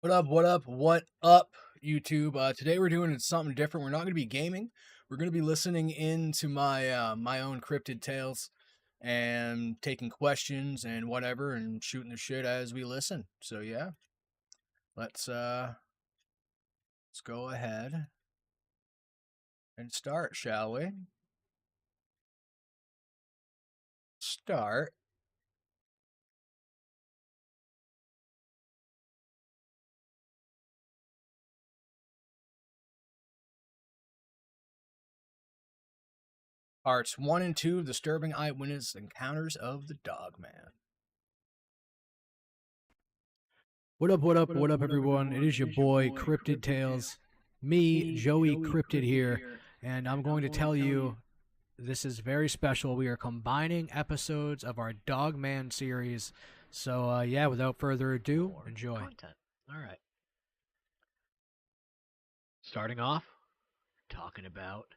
What up, YouTube? Today we're doing something different. We're not going to be gaming. We're going to be listening into my own cryptid tales and taking questions and whatever and shooting the shit as we listen. So yeah, let's go ahead and start, shall we? Start. Parts 1 and 2 of Disturbing Eyewitness Encounters of the Dogman. What up, everyone? It is your boy, Cryptid Tales. Me, Joey Cryptid here, and I'm going to tell you this is very special. We are combining episodes of our Dogman series. So, yeah, without further ado, enjoy. Content. All right. Starting off, talking about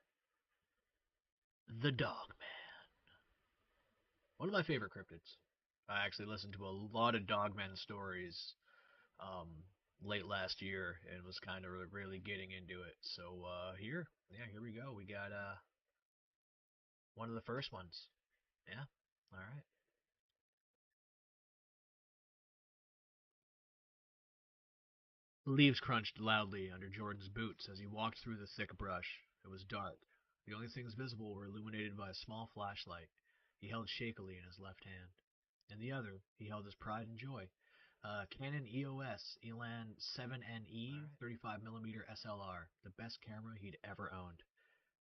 the Dogman. One of my favorite cryptids. I actually listened to a lot of Dogman stories um, late last year and was kind of really getting into it. So here we go. We got one of the first ones. Yeah. All right. The leaves crunched loudly under Jordan's boots as he walked through the thick brush. It was dark. The only things visible were illuminated by a small flashlight he held shakily in his left hand. In the other, he held his pride and joy. Canon EOS Elan 7NE 35mm SLR, the best camera he'd ever owned.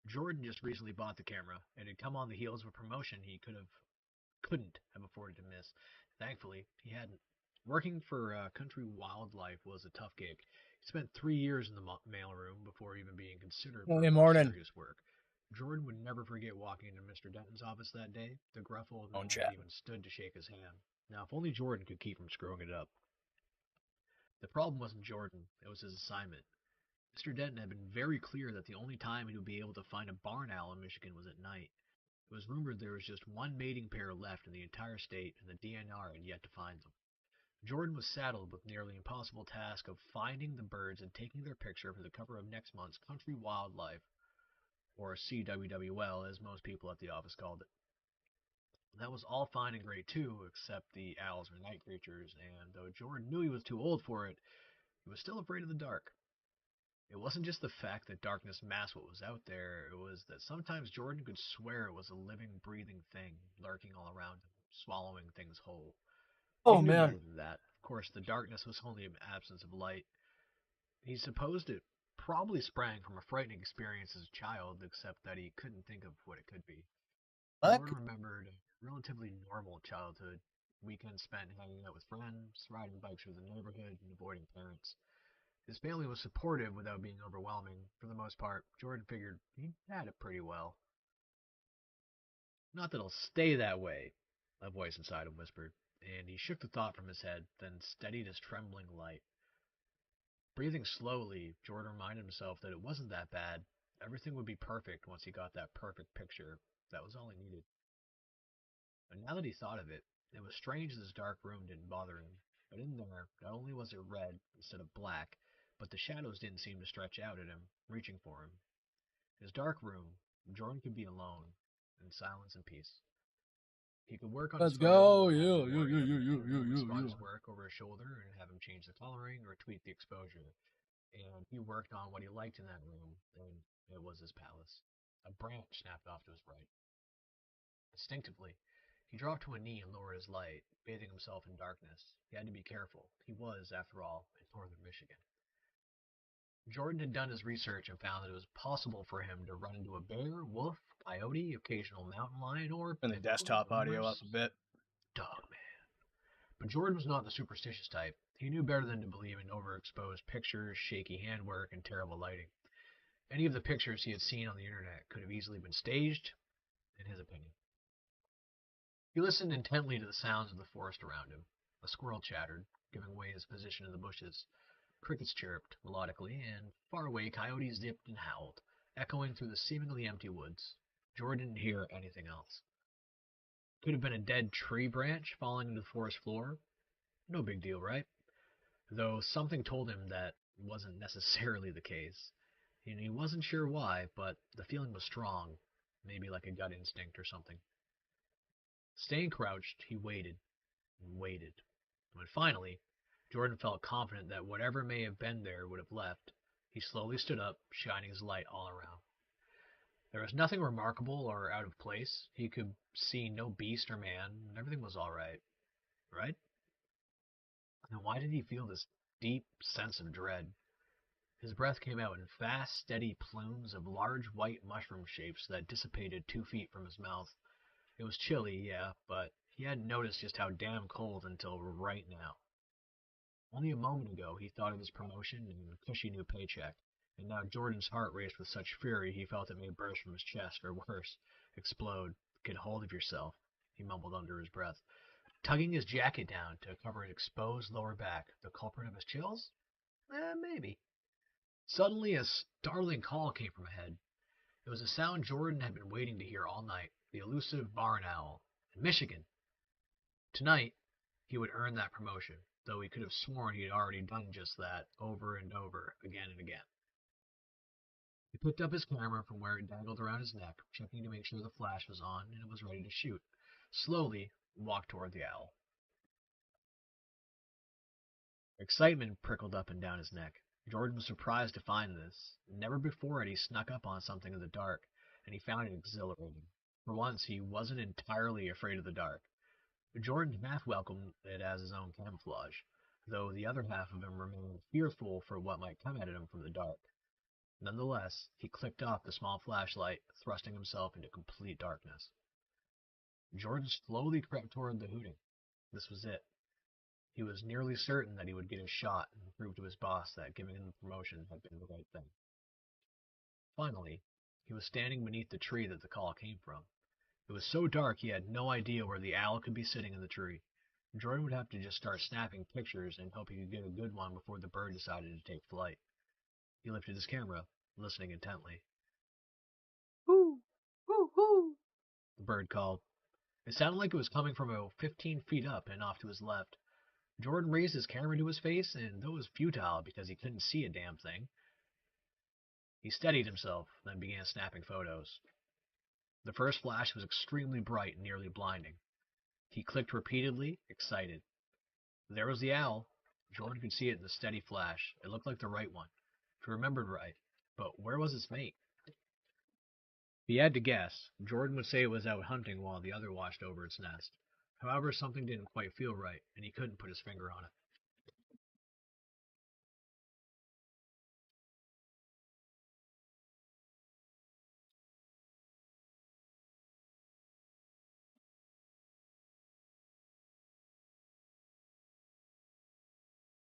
Jordan just recently bought the camera, and had come on the heels of a promotion he couldn't have afforded to miss. Thankfully, he hadn't. Working for Country Wildlife was a tough gig. He spent 3 years in the mailroom before even being considered for Hey, more morning. serious work. Jordan would never forget walking into Mr. Denton's office that day. The gruff old man Don't had chat. even stood to shake his hand. Now, if only Jordan could keep from screwing it up. The problem wasn't Jordan, it was his assignment. Mr. Denton had been very clear that the only time he would be able to find a barn owl in Michigan was at night. It was rumored there was just one mating pair left in the entire state, and the DNR had yet to find them. Jordan was saddled with the nearly impossible task of finding the birds and taking their picture for the cover of next month's Country Wildlife, or CWWL as most people at the office called it. That was all fine and great too, except the owls were night creatures, and though Jordan knew he was too old for it, he was still afraid of the dark. It wasn't just the fact that darkness masked what was out there, it was that sometimes Jordan could swear it was a living, breathing thing lurking all around him, swallowing things whole. He Oh knew man. better than that. Of course, the darkness was only an absence of light. He supposed it probably sprang from a frightening experience as a child, except that he couldn't think of what it could be. What? Jordan remembered a relatively normal childhood, weekends spent hanging out with friends, riding bikes through the neighborhood, and avoiding parents. His family was supportive without being overwhelming. For the most part, Jordan figured he had it pretty well. Not that it'll stay that way, a voice inside him whispered, and he shook the thought from his head, then steadied his trembling light. Breathing slowly, Jordan reminded himself that it wasn't that bad. Everything would be perfect once he got that perfect picture. That was all he needed. And now that he thought of it, it was strange that his dark room didn't bother him. But in there, not only was it red instead of black, but the shadows didn't seem to stretch out at him, reaching for him. In his dark room, Jordan could be alone, in silence and peace. He could work on his Let's phone go. without having You, to you, worry you, that you, the you, camera you, would you, spot you. his work over his shoulder and have him change the coloring or tweak the exposure. And he worked on what he liked in that room, and it was his palace. A branch snapped off to his right. Instinctively, he dropped to a knee and lowered his light, bathing himself in darkness. He had to be careful. He was, after all, in northern Michigan. Jordan had done his research and found that it was possible for him to run into a bear, wolf, coyote, occasional mountain lion, or, Turn the in the desktop audio up rumors, a bit. dogman. But Jordan was not the superstitious type. He knew better than to believe in overexposed pictures, shaky handwork, and terrible lighting. Any of the pictures he had seen on the internet could have easily been staged, in his opinion. He listened intently to the sounds of the forest around him. A squirrel chattered, giving away his position in the bushes. Crickets chirped melodically, and far away coyotes zipped and howled, echoing through the seemingly empty woods. Jordan didn't hear anything else. Could have been a dead tree branch falling into the forest floor. No big deal, right? though something told him that wasn't necessarily the case. And he wasn't sure why, but the feeling was strong, maybe like a gut instinct or something. Staying crouched, he waited and waited. When finally, Jordan felt confident that whatever may have been there would have left, he slowly stood up, shining his light all around. There was nothing remarkable or out of place. He could see no beast or man, and everything was all right. Right? And why did he feel this deep sense of dread? His breath came out in fast, steady plumes of large white mushroom shapes that dissipated 2 feet from his mouth. It was chilly, yeah, but he hadn't noticed just how damn cold until right now. Only a moment ago he thought of his promotion and a cushy new paycheck, and now Jordan's heart raced with such fury he felt it may burst from his chest, or worse, explode. Get hold of yourself, he mumbled under his breath, tugging his jacket down to cover his exposed lower back. The culprit of his chills? Maybe. Suddenly a startling call came from ahead. It was a sound Jordan had been waiting to hear all night, the elusive barn owl. Michigan! Tonight, he would earn that promotion, though he could have sworn he had already done just that, over and over, again and again. He picked up his camera from where it dangled around his neck, checking to make sure the flash was on and it was ready to shoot. Slowly, walked toward the owl. Excitement prickled up and down his neck. Jordan was surprised to find this. Never before had he snuck up on something in the dark, and he found it exhilarating. For once, he wasn't entirely afraid of the dark. Jordan half welcomed it as his own camouflage, though the other half of him remained fearful for what might come at him from the dark. Nonetheless, he clicked off the small flashlight, thrusting himself into complete darkness. Jordan slowly crept toward the hooting. This was it. He was nearly certain that he would get his shot and prove to his boss that giving him the promotion had been the right thing. Finally, he was standing beneath the tree that the call came from. It was so dark he had no idea where the owl could be sitting in the tree. Jordan would have to just start snapping pictures and hope he could get a good one before the bird decided to take flight. He lifted his camera, listening intently. "Hoo! Hoo! Hoo!" the bird called. It sounded like it was coming from about 15 feet up and off to his left. Jordan raised his camera to his face, and though it was futile because he couldn't see a damn thing, he steadied himself, then began snapping photos. The first flash was extremely bright and nearly blinding. He clicked repeatedly, excited. There was the owl. Jordan could see it in the steady flash. It looked like the right one, if he remembered right. But where was its mate? If he had to guess, Jordan would say it was out hunting while the other watched over its nest. However, something didn't quite feel right, and he couldn't put his finger on it.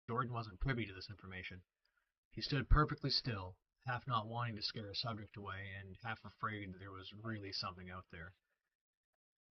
Jordan wasn't privy to this information. He stood perfectly still, half not wanting to scare a subject away, and half afraid that there was really something out there.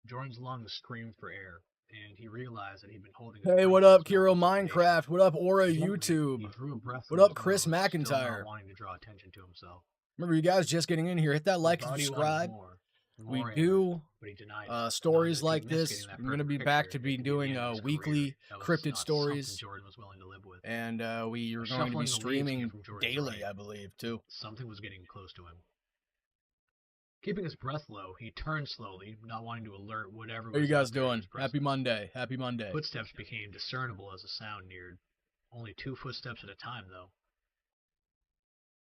Jordan's lungs screamed for air, and he realized that he'd been holding his Hey, breath what in up, his Kiro mouth for days. Minecraft? What up, Aura Suddenly, YouTube? he drew a breath What through up, his Chris nose, still McIntyre? not wanting to draw attention to himself. Remember, you guys just getting in here. Hit that He like and thought he wanted subscribe. more We air, do but he denied it, knowing stories that if he like missed this. getting that I'm going to perfect be back picture, to be it could the doing end of his weekly career. That was cryptid not stories. something Jordan was willing to live with. And we are The going to be shuffling of the leaves came streaming from Jordan's daily, right. I believe, too. Something was getting close to him. Keeping his breath low, he turned slowly, not wanting to alert whatever was How you guys out there in doing? his presence. Happy Monday. Happy Monday. Footsteps became discernible as the sound neared. Only 2 footsteps at a time, though.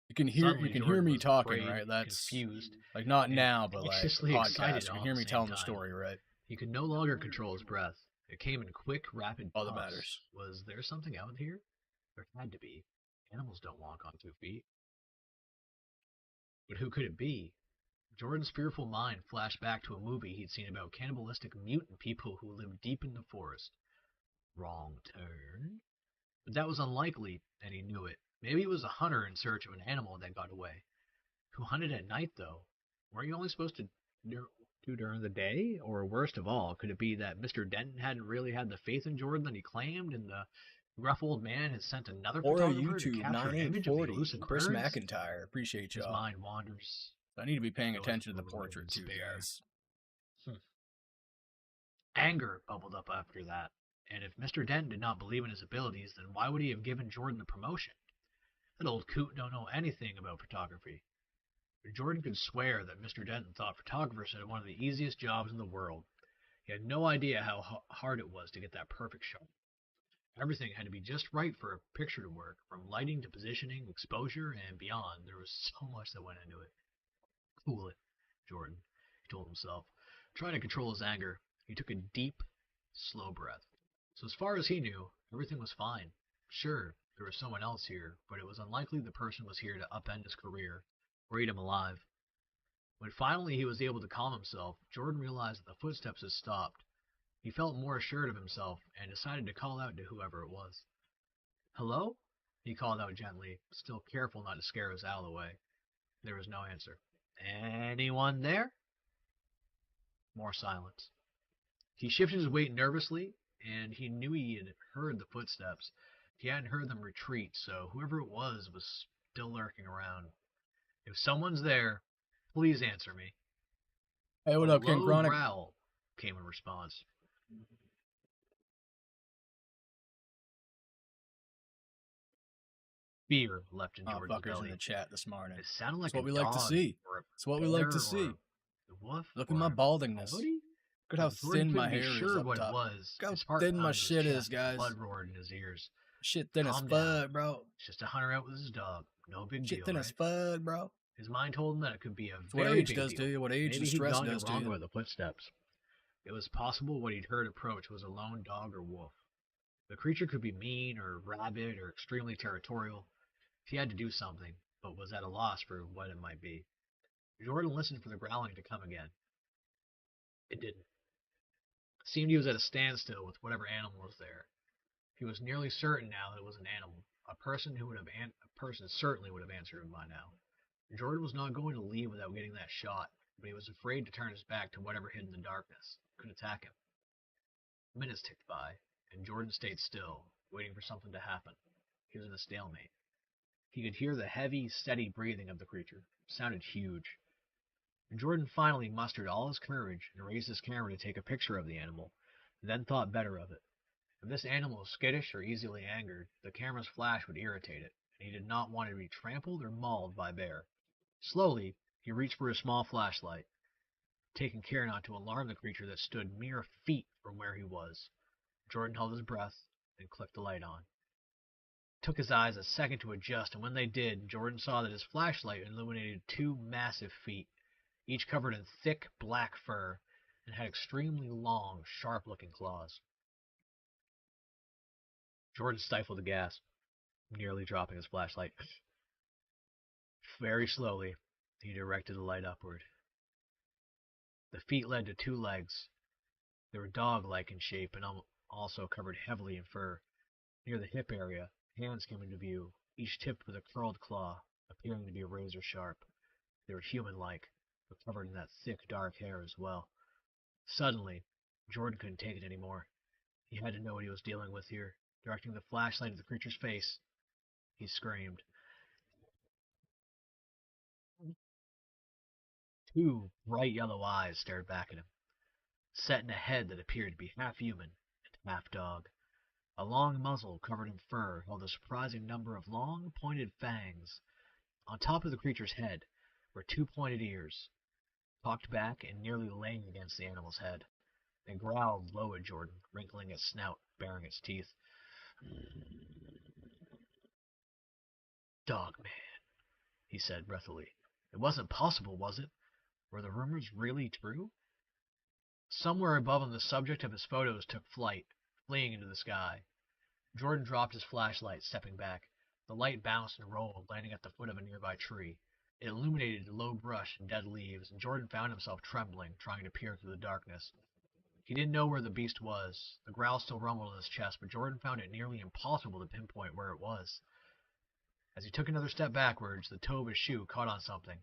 You can hear Suddenly, you can hear Jordan me was talking, afraid, right? That's confused, like not and now, but like anxiously excited podcast. You all can hear at me the telling same the time. story, right? He could no longer control his breath. It came in quick, rapid All that puffs. matters. Was there something out here? There had to be. Animals don't walk on 2 feet. But who could it be? Jordan's fearful mind flashed back to a movie he'd seen about cannibalistic mutant people who lived deep in the forest. Wrong turn. But that was unlikely, and he knew it. Maybe it was a hunter in search of an animal that got away. Who hunted at night, though? Weren't you only supposed to do during the day? Or worst of all, could it be that Mr. Denton hadn't really had the faith in Jordan that he claimed, and the gruff old man had sent another Aura photographer to YouTube capture an image of the 9840. elusive Chris birds? McIntyre. Appreciate His y'all. mind wanders. I need to be paying goes attention to the overload portrait too, despair. guys. Anger bubbled up after that. And if Mr. Denton did not believe in his abilities, then why would he have given Jordan the promotion? That old coot don't know anything about photography. But Jordan could swear that Mr. Denton thought photographers had one of the easiest jobs in the world. He had no idea how hard it was to get that perfect shot. Everything had to be just right for a picture to work, from lighting to positioning, exposure, and beyond. There was so much that went into it. Cool it, Jordan, he told himself. Trying to control his anger, he took a deep, slow breath. So as far as he knew, everything was fine. Sure, there was someone else here, but it was unlikely the person was here to upend his career or eat him alive. When finally he was able to calm himself, Jordan realized that the footsteps had stopped. He felt more assured of himself and decided to call out to whoever it was. Hello? He called out gently, still careful not to scare his owl away. There was no answer. Anyone there? More silence. He shifted his weight nervously, and he knew he had heard the footsteps. He hadn't heard them retreat, so whoever it was still lurking around. If someone's there, please answer me. Hey, what A up, King low Chronic? growl came in response. Fear leapt in Jordan's Fuckers in belly. the chat this morning. It sounded like That's what a we like to dog see. or a It's what we bear like to see. or a wolf. Look at or my a baldingness. coyote. Look at how Jordan thin my couldn't be hair is sure up what top. it was. Look His how heart thin my pounded in his shit is, chest, guys. blood roared in his ears. Shit thin as Calm down. fuck, bro. It's just a hunter out with his dog. No big Shit deal, thin right? as fuck, bro. His mind told him that it could be a It's what very age big does deal. to you. What age and Maybe he'd stress gotten does it to wrong you. about the footsteps. It was possible what he'd heard approach was a lone dog or wolf. The creature could be mean or rabid or extremely territorial. He had to do something, but was at a loss for what it might be. Jordan listened for the growling to come again. It didn't. It seemed he was at a standstill with whatever animal was there. He was nearly certain now that it was an animal. A person certainly would have answered him by now. Jordan was not going to leave without getting that shot, but he was afraid to turn his back to whatever hid in the darkness could attack him. Minutes ticked by, and Jordan stayed still, waiting for something to happen. He was in a stalemate. He could hear the heavy, steady breathing of the creature. It sounded huge. And Jordan finally mustered all his courage and raised his camera to take a picture of the animal, then thought better of it. If this animal was skittish or easily angered, the camera's flash would irritate it, and he did not want it to be trampled or mauled by bear. Slowly, he reached for his small flashlight, taking care not to alarm the creature that stood mere feet from where he was. Jordan held his breath and clicked the light on. It took his eyes a second to adjust, and when they did, Jordan saw that his flashlight illuminated two massive feet, each covered in thick black fur, and had extremely long, sharp-looking claws. Jordan stifled a gasp, nearly dropping his flashlight. Very slowly, he directed the light upward. The feet led to two legs. They were dog-like in shape and also covered heavily in fur. Near the hip area, hands came into view, each tipped with a curled claw, appearing to be razor sharp. They were human-like, but covered in that thick, dark hair as well. Suddenly, Jordan couldn't take it anymore. He had to know what he was dealing with here. Directing the flashlight at the creature's face, he screamed. Two bright yellow eyes stared back at him, set in a head that appeared to be half human and half dog. A long muzzle covered in fur held a surprising number of long, pointed fangs. On top of the creature's head were two pointed ears, cocked back and nearly laying against the animal's head. It growled low at Jordan, wrinkling its snout, baring its teeth. Dog man, he said breathily. It wasn't possible, was it? Were the rumors really true? Somewhere above him, the subject of his photos took flight, fleeing into the sky. Jordan dropped his flashlight, stepping back. The light bounced and rolled, landing at the foot of a nearby tree. It illuminated low brush and dead leaves, and Jordan found himself trembling, trying to peer through the darkness. He didn't know where the beast was. The growl still rumbled in his chest, but Jordan found it nearly impossible to pinpoint where it was. As he took another step backwards, the toe of his shoe caught on something,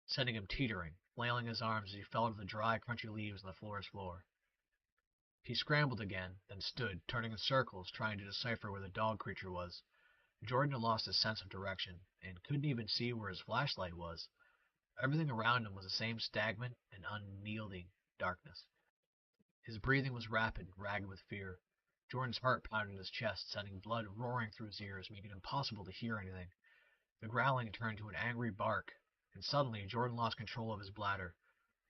sending him teetering, flailing his arms as he fell to the dry, crunchy leaves on the forest floor. He scrambled again, then stood, turning in circles, trying to decipher where the dog creature was. Jordan had lost his sense of direction, and couldn't even see where his flashlight was. Everything around him was the same stagnant and unyielding darkness. His breathing was rapid, ragged with fear. Jordan's heart pounded in his chest, sending blood roaring through his ears, making it impossible to hear anything. The growling turned to an angry bark, and suddenly Jordan lost control of his bladder.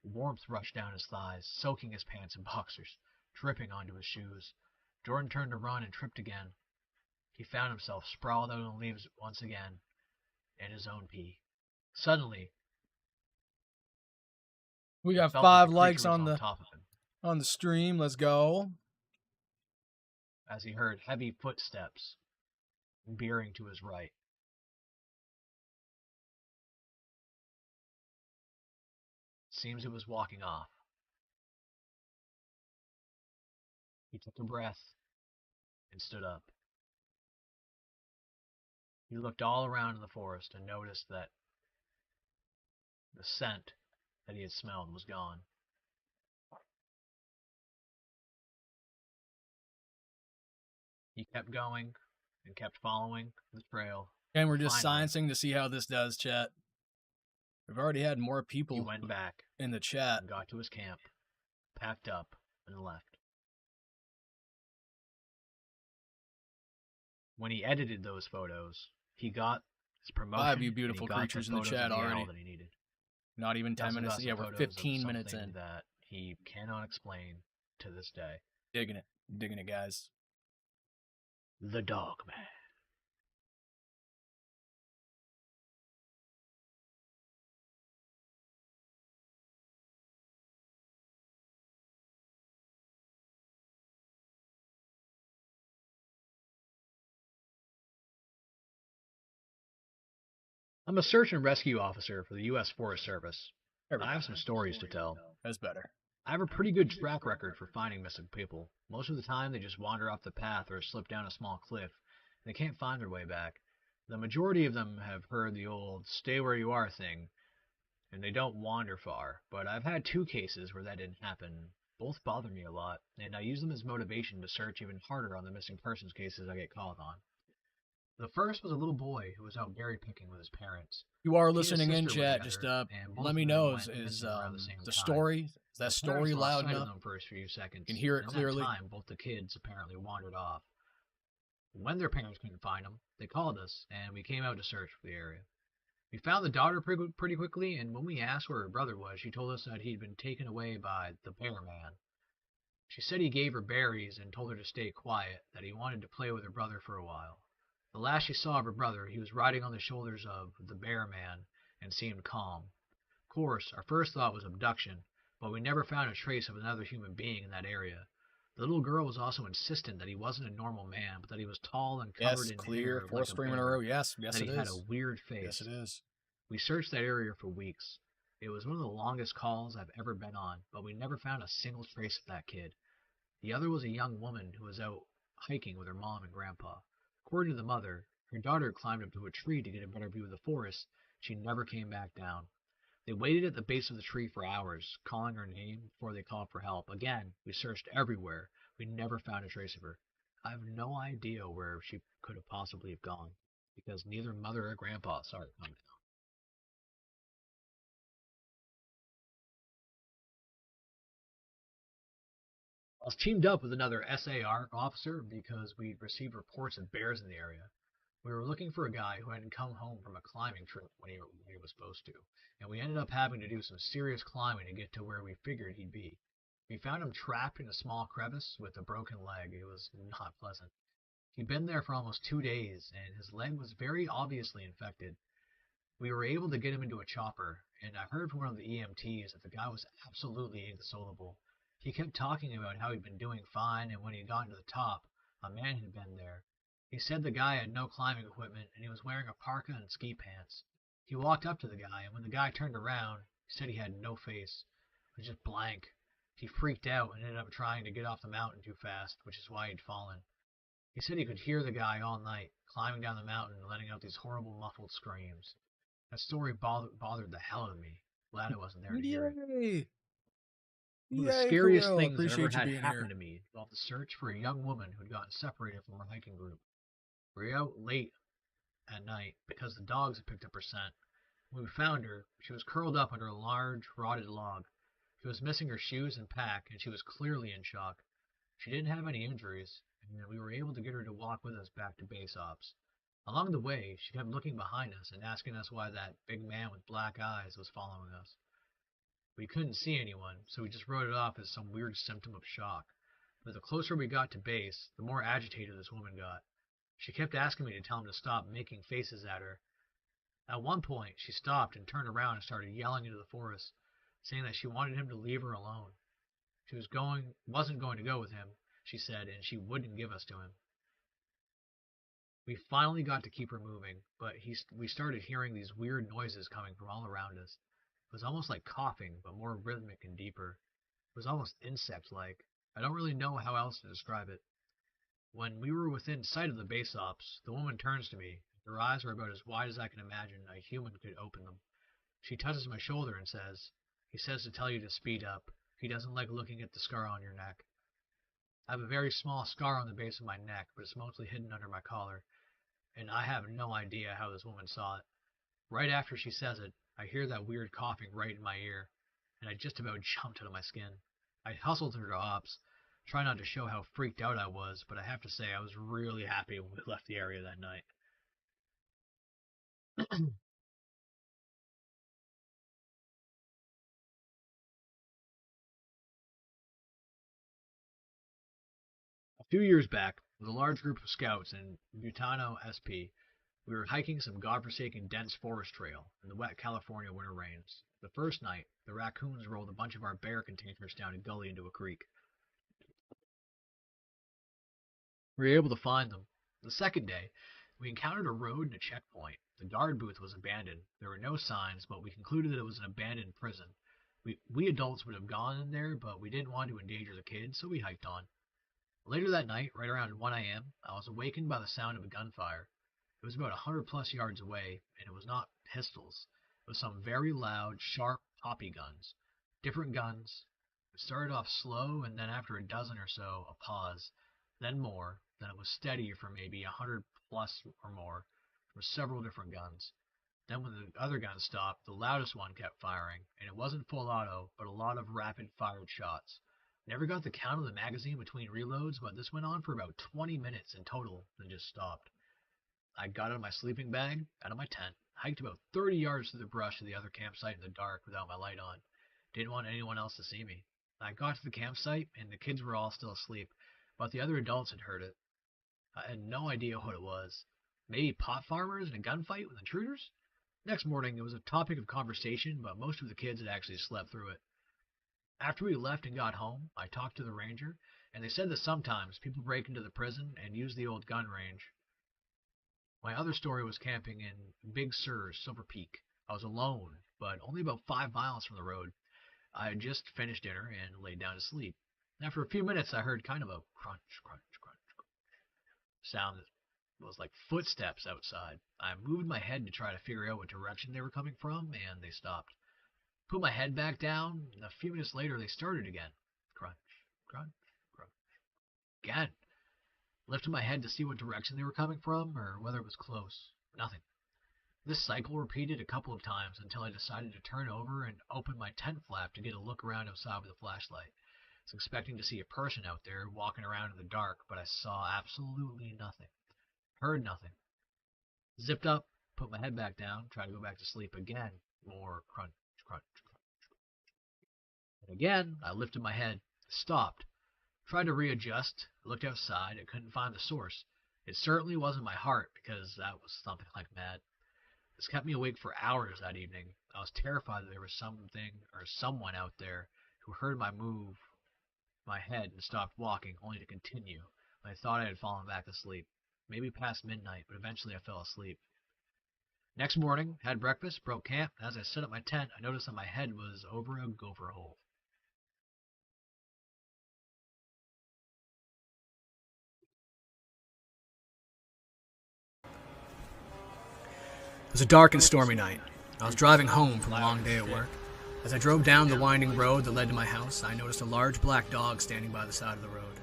Warmth rushed down his thighs, soaking his pants and boxers, dripping onto his shoes. Jordan turned to run and tripped again. He found himself sprawled out on the leaves once again, in his own pee. Suddenly, We he got felt that 5 the likes creature was on the top of him, stream. Let's go. as he heard heavy footsteps bearing to his right. Seems it was walking off. He took a breath and stood up. He looked all around in the forest and noticed that the scent that he had smelled was gone. He kept going and kept following the trail. And we're just Finally, sciencing to see how this does, chat. We've already had more he people went back in the chat. and got to his camp, packed up, and left. When he edited those photos, he got his promotion. 5 you and he beautiful got creatures in the photos of chat owl already. that he needed. Not even He 10 also minutes. got Yeah, some we're photos 15 of minutes something in. that he cannot explain to this day. Digging it. Digging it, guys. The Dog Man. I'm a search and rescue officer for the U.S. Forest Service. I have some stories to tell. That's better. I have a pretty good track record for finding missing people. Most of the time, they just wander off the path or slip down a small cliff, and they can't find their way back. The majority of them have heard the old stay where you are thing, and they don't wander far. But I've had 2 cases where that didn't happen. Both bother me a lot, and I use them as motivation to search even harder on the missing persons cases I get called on. The first was a little boy who was out berry picking with his parents. You are He and his listening in, sister were chat. Just together, and both let me of them know. went Is missing around the same the time. story? Is that The story parents lost loud sight of enough? them for a few seconds. Can hear it In clearly. that time, both the kids apparently wandered off. When their parents couldn't find them, they called us, and we came out to search for the area. We found the daughter pretty quickly, and when we asked where her brother was, she told us that he'd been taken away by the bear man. She said he gave her berries and told her to stay quiet, that he wanted to play with her brother for a while. The last she saw of her brother, he was riding on the shoulders of the bear man and seemed calm. Of course, our first thought was abduction, but we never found a trace of another human being in that area. The little girl was also insistent that he wasn't a normal man, but that he was tall and covered Yes, in clear. hair 4 like a stream in a bear, row. Yes, yes that it he had a is. weird face. Yes it is. We searched that area for weeks. It was one of the longest calls I've ever been on, but we never found a single trace of that kid. The other was a young woman who was out hiking with her mom and grandpa. According to the mother, her daughter climbed up to a tree to get a better view of the forest. She never came back down. They waited at the base of the tree for hours, calling her name before they called for help. Again, we searched everywhere. We never found a trace of her. I have no idea where she could have possibly have gone, because neither mother or grandpa saw her come down. I was teamed up with another SAR officer because we'd received reports of bears in the area. We were looking for a guy who hadn't come home from a climbing trip when he was supposed to, and we ended up having to do some serious climbing to get to where we figured he'd be. We found him trapped in a small crevice with a broken leg. It was not pleasant. He'd been there for almost 2 days, and his leg was very obviously infected. We were able to get him into a chopper, and I heard from one of the EMTs that the guy was absolutely inconsolable. He kept talking about how he'd been doing fine, and when he got to the top, a man had been there. He said the guy had no climbing equipment, and he was wearing a parka and ski pants. He walked up to the guy, and when the guy turned around, he said he had no face. It was just blank. He freaked out and ended up trying to get off the mountain too fast, which is why he'd fallen. He said he could hear the guy all night, climbing down the mountain and letting out these horrible muffled screams. That story bothered the hell out of me. Glad I wasn't there to hear it. Yay! One of the Yay, scariest Khalil. things I've ever Appreciate you had being happen here. to me involved the search for a young woman who'd gotten separated from her hiking group. We were out late at night because the dogs had picked up her scent. When we found her, she was curled up under a large, rotted log. She was missing her shoes and pack, and she was clearly in shock. She didn't have any injuries, and we were able to get her to walk with us back to base ops. Along the way, she kept looking behind us and asking us why that big man with black eyes was following us. We couldn't see anyone, so we just wrote it off as some weird symptom of shock. But the closer we got to base, the more agitated this woman got. She kept asking me to tell him to stop making faces at her. At one point, she stopped and turned around and started yelling into the forest, saying that she wanted him to leave her alone. She wasn't going to go with him, she said, and she wouldn't give us to him. We finally got to keep her moving, but we started hearing these weird noises coming from all around us. It was almost like coughing, but more rhythmic and deeper. It was almost insect-like. I don't really know how else to describe it. When we were within sight of the base ops, the woman turns to me. Her eyes are about as wide as I can imagine a human could open them. She touches my shoulder and says, "He says to tell you to speed up. He doesn't like looking at the scar on your neck." I have a very small scar on the base of my neck, but it's mostly hidden under my collar, and I have no idea how this woman saw it. Right after she says it, I hear that weird coughing right in my ear, and I just about jumped out of my skin. I hustled her to ops, trying not to show how freaked out I was, but I have to say I was really happy when we left the area that night. A few years back, with a large group of scouts in Butano, SP, we were hiking some godforsaken dense forest trail in the wet California winter rains. The first night, the raccoons rolled a bunch of our bear containers down a gully into a creek. We were able to find them. The second day, we encountered a road and a checkpoint. The guard booth was abandoned. There were no signs, but we concluded that it was an abandoned prison. We adults would have gone in there, but we didn't want to endanger the kids, so we hiked on. Later that night, right around 1 a.m., I was awakened by the sound of a gunfire. It was about 100+ yards away, and it was not pistols. It was some very loud, sharp poppy guns. Different guns. It started off slow, and then after a dozen or so, a pause. Then more. Then it was steady for maybe 100+ or more from several different guns. Then when the other gun stopped, the loudest one kept firing, and it wasn't full auto, but a lot of rapid-fired shots. Never got the count of the magazine between reloads, but this went on for about 20 minutes in total, then just stopped. I got out of my sleeping bag, out of my tent, hiked about 30 yards through the brush to the other campsite in the dark without my light on. Didn't want anyone else to see me. I got to the campsite, and the kids were all still asleep, but the other adults had heard it. I had no idea what it was. Maybe pot farmers and a gunfight with intruders? Next morning, it was a topic of conversation, but most of the kids had actually slept through it. After we left and got home, I talked to the ranger, and they said that sometimes people break into the prison and use the old gun range. My other story was camping in Big Sur, Silver Peak. I was alone, but only about 5 miles from the road. I had just finished dinner and laid down to sleep. After a few minutes, I heard kind of a crunch, crunch, crunch, crunch sound that was like footsteps outside. I moved my head to try to figure out what direction they were coming from, and they stopped. Put my head back down, and a few minutes later they started again. Crunch, crunch, crunch. Again. Lifted my head to see what direction they were coming from, or whether it was close. Nothing. This cycle repeated a couple of times until I decided to turn over and open my tent flap to get a look around outside with a flashlight. I was expecting to see a person out there walking around in the dark, but I saw absolutely nothing. Heard nothing. Zipped up, put my head back down, tried to go back to sleep again. More crunch, crunch, crunch. And again, I lifted my head, stopped, tried to readjust, looked outside, I couldn't find the source. It certainly wasn't my heart, because that was thumping like mad. This kept me awake for hours that evening. I was terrified that there was something or someone out there who heard my move my head and stopped walking, only to continue. I thought I had fallen back asleep. Maybe past midnight, but eventually I fell asleep. Next morning, had breakfast, broke camp, and as I set up my tent, I noticed that my head was over a gopher hole. It was a dark and stormy night. I was driving home from a long day at work. As I drove down the winding road that led to my house, I noticed a large black dog standing by the side of the road.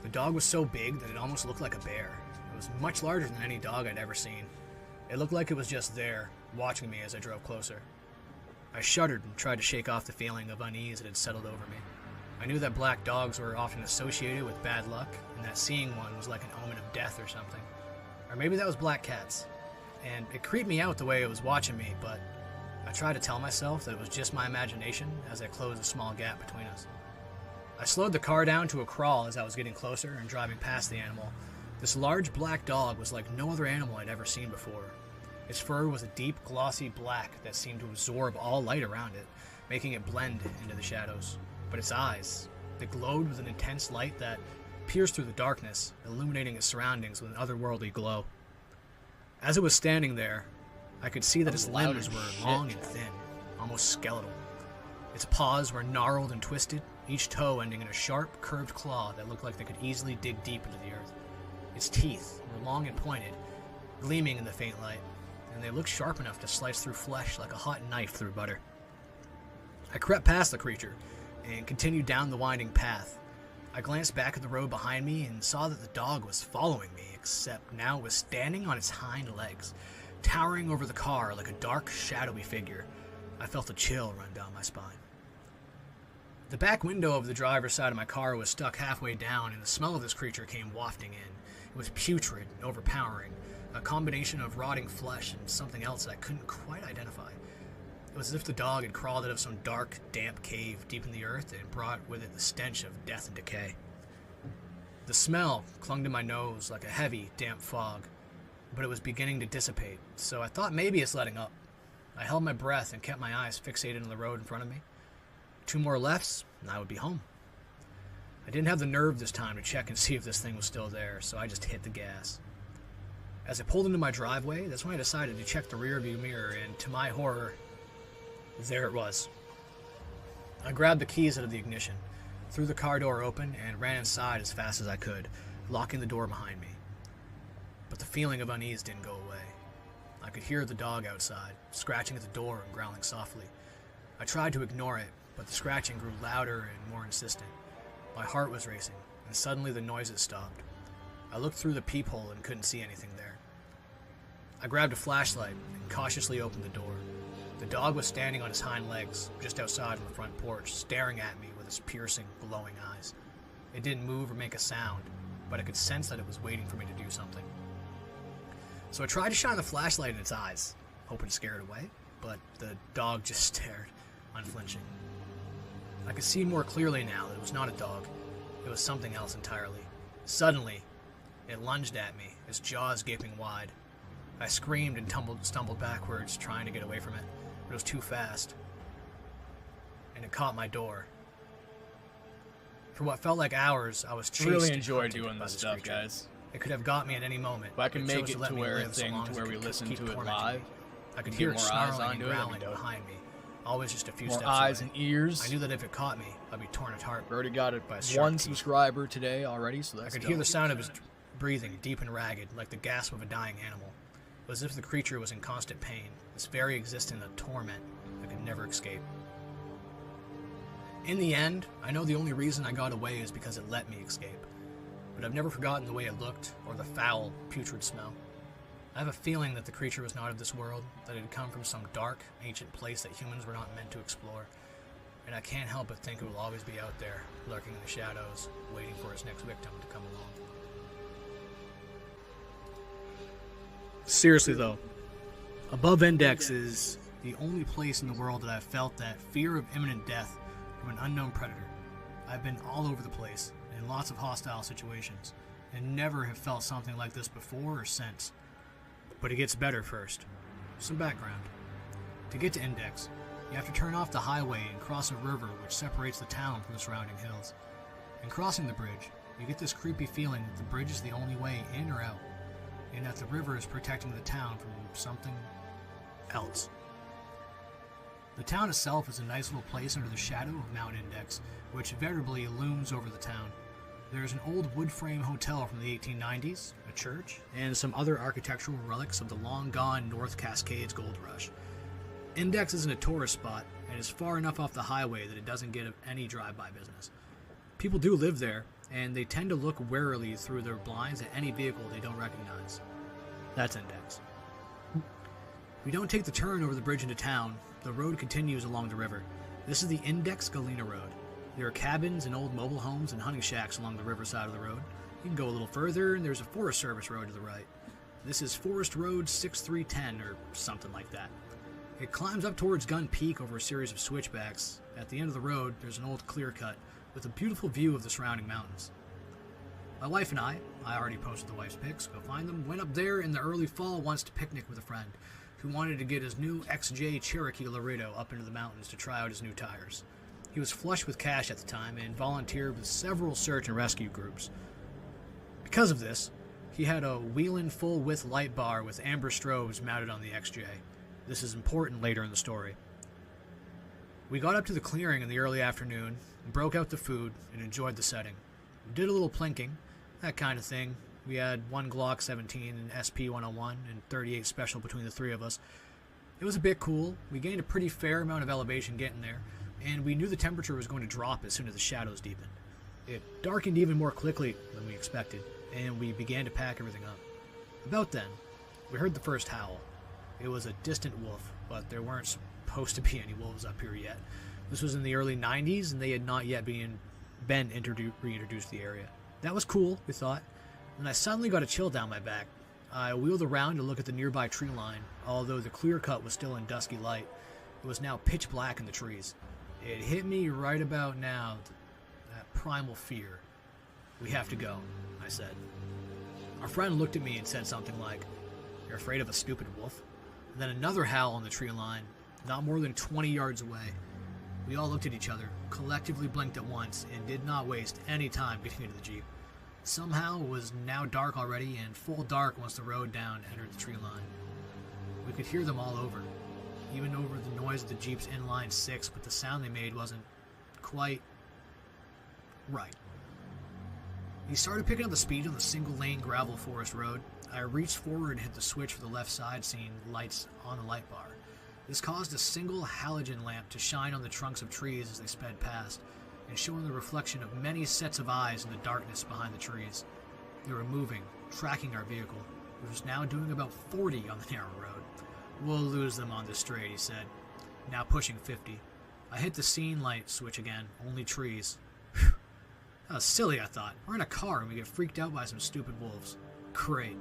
The dog was so big that it almost looked like a bear. It was much larger than any dog I'd ever seen. It looked like it was just there, watching me as I drove closer. I shuddered and tried to shake off the feeling of unease that had settled over me. I knew that black dogs were often associated with bad luck, and that seeing one was like an omen of death or something. Or maybe that was black cats. And it creeped me out the way it was watching me, but I tried to tell myself that it was just my imagination as I closed a small gap between us. I slowed the car down to a crawl as I was getting closer and driving past the animal. This large black dog was like no other animal I'd ever seen before. Its fur was a deep, glossy black that seemed to absorb all light around it, making it blend into the shadows. But its eyes, they glowed with an intense light that pierced through the darkness, illuminating its surroundings with an otherworldly glow. As it was standing there, I could see that its limbs were long and thin, almost skeletal. Its paws were gnarled and twisted, each toe ending in a sharp, curved claw that looked like they could easily dig deep into the earth. Its teeth were long and pointed, gleaming in the faint light, and they looked sharp enough to slice through flesh like a hot knife through butter. I crept past the creature and continued down the winding path. I glanced back at the road behind me and saw that the dog was following me, except now it was standing on its hind legs, towering over the car like a dark, shadowy figure. I felt a chill run down my spine. The back window of the driver's side of my car was stuck halfway down, and the smell of this creature came wafting in. It was putrid and overpowering, a combination of rotting flesh and something else that I couldn't quite identify. It was as if the dog had crawled out of some dark, damp cave deep in the earth and brought with it the stench of death and decay. The smell clung to my nose like a heavy, damp fog, but it was beginning to dissipate, so I thought maybe it's letting up. I held my breath and kept my eyes fixated on the road in front of me. 2 more lefts, and I would be home. I didn't have the nerve this time to check and see if this thing was still there, so I just hit the gas. As I pulled into my driveway, that's when I decided to check the rearview mirror, and to my horror, there it was. I grabbed the keys out of the ignition, threw the car door open, and ran inside as fast as I could, locking the door behind me. But the feeling of unease didn't go away. I could hear the dog outside, scratching at the door and growling softly. I tried to ignore it, but the scratching grew louder and more insistent. My heart was racing, and suddenly the noises stopped. I looked through the peephole and couldn't see anything there. I grabbed a flashlight and cautiously opened the door. The dog was standing on his hind legs, just outside on the front porch, staring at me with his piercing, glowing eyes. It didn't move or make a sound, but I could sense that it was waiting for me to do something. So I tried to shine the flashlight in its eyes, hoping to scare it away, but the dog just stared, unflinching. I could see more clearly now that it was not a dog. It was something else entirely. Suddenly, it lunged at me, its jaws gaping wide. I screamed and stumbled backwards, trying to get away from it, but it was too fast. And it caught my door. For what felt like hours, I was chased. Really enjoy doing this stuff, creature. guys. It could have got me at any moment. If I can It make chose it let to me where live so long as where it we could listen keep to it tormenting live, me. I could get hear it more eyes snarling and onto it, let me growling know. behind me, always just a few more steps eyes away. and ears. I knew that if it caught me, I'd be torn apart. We already got it. By sharp One teeth. subscriber today already, so I that's could hear the sound of his breathing, deep and ragged, like the gasp of a dying animal. It was as if the creature was in constant pain, its very existence a torment that could never escape. In the end, I know the only reason I got away is because it let me escape. But I've never forgotten the way it looked, or the foul, putrid smell. I have a feeling that the creature was not of this world, that it had come from some dark, ancient place that humans were not meant to explore. And I can't help but think it will always be out there, lurking in the shadows, waiting for its next victim to come along. Seriously though, Above Index is the only place in the world that I've felt that fear of imminent death from an unknown predator. I've been all over the place, in lots of hostile situations, and never have felt something like this before or since. But it gets better first. Some background. To get to Index, you have to turn off the highway and cross a river which separates the town from the surrounding hills. In crossing the bridge, you get this creepy feeling that the bridge is the only way in or out, and that the river is protecting the town from something else. The town itself is a nice little place under the shadow of Mount Index, which veritably looms over the town. There is an old wood frame hotel from the 1890s, a church, and some other architectural relics of the long-gone North Cascades gold rush. Index isn't a tourist spot, and is far enough off the highway that it doesn't get any drive-by business. People do live there, and they tend to look warily through their blinds at any vehicle they don't recognize. That's Index. We don't take the turn over the bridge into town. The road continues along the river. This is the Index Galena Road. There are cabins and old mobile homes and hunting shacks along the riverside of the road. You can go a little further, and there's a Forest Service road to the right. This is Forest Road 6310, or something like that. It climbs up towards Gun Peak over a series of switchbacks. At the end of the road, there's an old clear cut with a beautiful view of the surrounding mountains. My wife and I already posted the wife's pics, go find them, went up there in the early fall once to picnic with a friend who wanted to get his new XJ Cherokee Laredo up into the mountains to try out his new tires. He was flush with cash at the time and volunteered with several search and rescue groups. Because of this, he had a wheelin' full-width light bar with amber strobes mounted on the XJ. This is important later in the story. We got up to the clearing in the early afternoon, broke out the food, and enjoyed the setting. We did a little plinking, that kind of thing. We had one Glock 17 and SP-101 and 38 special between the three of us. It was a bit cool. We gained a pretty fair amount of elevation getting there, and we knew the temperature was going to drop as soon as the shadows deepened. It darkened even more quickly than we expected, and we began to pack everything up. About then, we heard the first howl. It was a distant wolf, but there weren't supposed to be any wolves up here yet. This was in the early 90s, and they had not yet been reintroduced to the area. That was cool, we thought, and I suddenly got a chill down my back. I wheeled around to look at the nearby tree line. Although the clear cut was still in dusky light, it was now pitch black in the trees. It hit me right about now, that primal fear. "We have to go," I said. Our friend looked at me and said something like, "You're afraid of a stupid wolf?" And then another howl on the tree line, not more than 20 yards away. We all looked at each other, collectively blinked at once, and did not waste any time getting into the Jeep. Somehow it was now dark already, and full dark once the road down entered the tree line. We could hear them all over, even over the noise of the Jeep's inline six, but the sound they made wasn't quite right. He started picking up the speed on the single-lane gravel forest road. I reached forward and hit the switch for the left side, seeing lights on the light bar. This caused a single halogen lamp to shine on the trunks of trees as they sped past, and showing the reflection of many sets of eyes in the darkness behind the trees. They were moving, tracking our vehicle, which was now doing about 40 on the narrow road. "We'll lose them on this straight," he said, now pushing 50. I hit the scene light switch again, only trees. Whew. That was silly, I thought. We're in a car and we get freaked out by some stupid wolves. Great.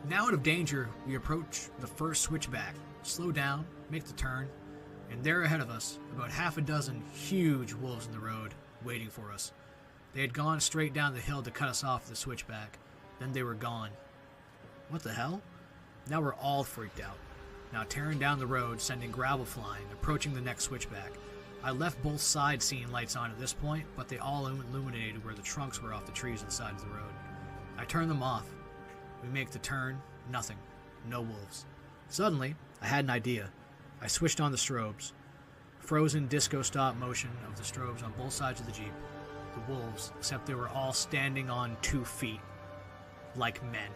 Now out of danger, we approach the first switchback, slow down, make the turn, and there ahead of us, about half a dozen huge wolves in the road, waiting for us. They had gone straight down the hill to cut us off the switchback. Then they were gone. What the hell? Now we're all freaked out. Now tearing down the road, sending gravel flying, approaching the next switchback. I left both sides seeing lights on at this point, but they all illuminated where the trunks were off the trees on the side of the road. I turned them off. We make the turn, nothing. No wolves. Suddenly, I had an idea. I switched on the strobes. Frozen disco stop motion of the strobes on both sides of the Jeep. The wolves, except they were all standing on 2 feet. Like men.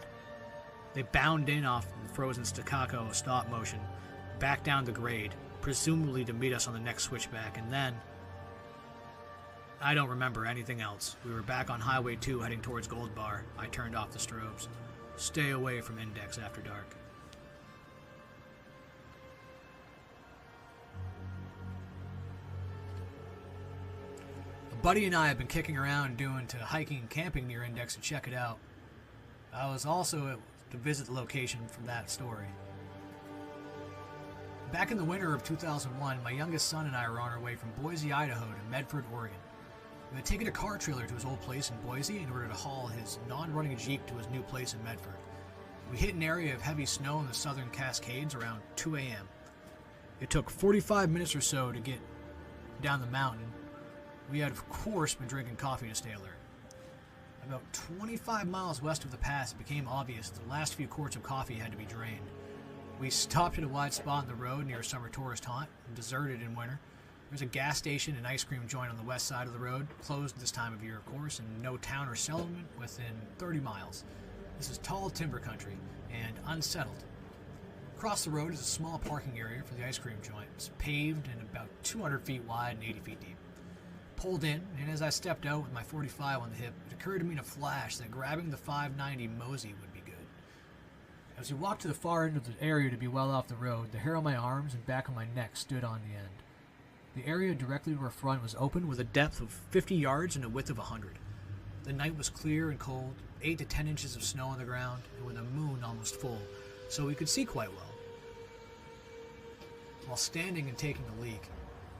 They bound in off the frozen staccato stop motion, back down the grade, presumably to meet us on the next switchback, and then... I don't remember anything else. We were back on Highway 2 heading towards Gold Bar. I turned off the strobes. Stay away from Index after dark. A buddy and I have been kicking around doing to hiking and camping near Index to check it out. I was also to visit the location from that story. Back in the winter of 2001, my youngest son and I were on our way from Boise, Idaho to Medford, Oregon. We had taken a car trailer to his old place in Boise in order to haul his non-running Jeep to his new place in Medford. We hit an area of heavy snow in the southern Cascades around 2 a.m. It took 45 minutes or so to get down the mountain. We had, of course, been drinking coffee to stay alert. About 25 miles west of the pass, it became obvious the last few quarts of coffee had to be drained. We stopped at a wide spot in the road near a summer tourist haunt, deserted in winter. There's a gas station and ice cream joint on the west side of the road, closed this time of year, of course, and no town or settlement within 30 miles. This is tall timber country and unsettled. Across the road is a small parking area for the ice cream joint. It's paved and about 200 feet wide and 80 feet deep. Pulled in, and as I stepped out with my 45 on the hip, it occurred to me in a flash that grabbing the 590 Mosey would be good. As we walked to the far end of the area to be well off the road, the hair on my arms and back of my neck stood on the end. The area directly to our front was open with a depth of 50 yards and a width of 100. The night was clear and cold, 8 to 10 inches of snow on the ground, and with a moon almost full, so we could see quite well. While standing and taking a leak,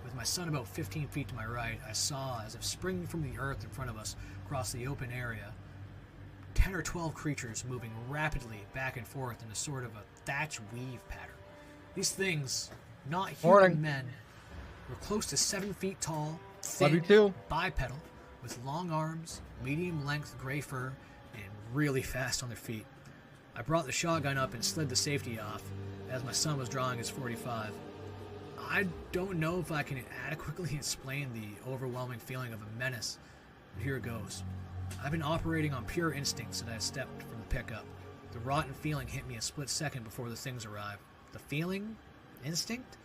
with my son about 15 feet to my right, I saw, as if springing from the earth in front of us across the open area, 10 or 12 creatures moving rapidly back and forth in a sort of a thatch weave pattern. These things, not human men, were close to 7 feet tall, thin, bipedal, with long arms, medium-length gray fur, and really fast on their feet. I brought the shotgun up and slid the safety off, as my son was drawing his .45. I don't know if I can adequately explain the overwhelming feeling of a menace, but here it goes. I've been operating on pure instinct since I stepped from the pickup. The rotten feeling hit me a split second before the things arrived. The feeling, instinct,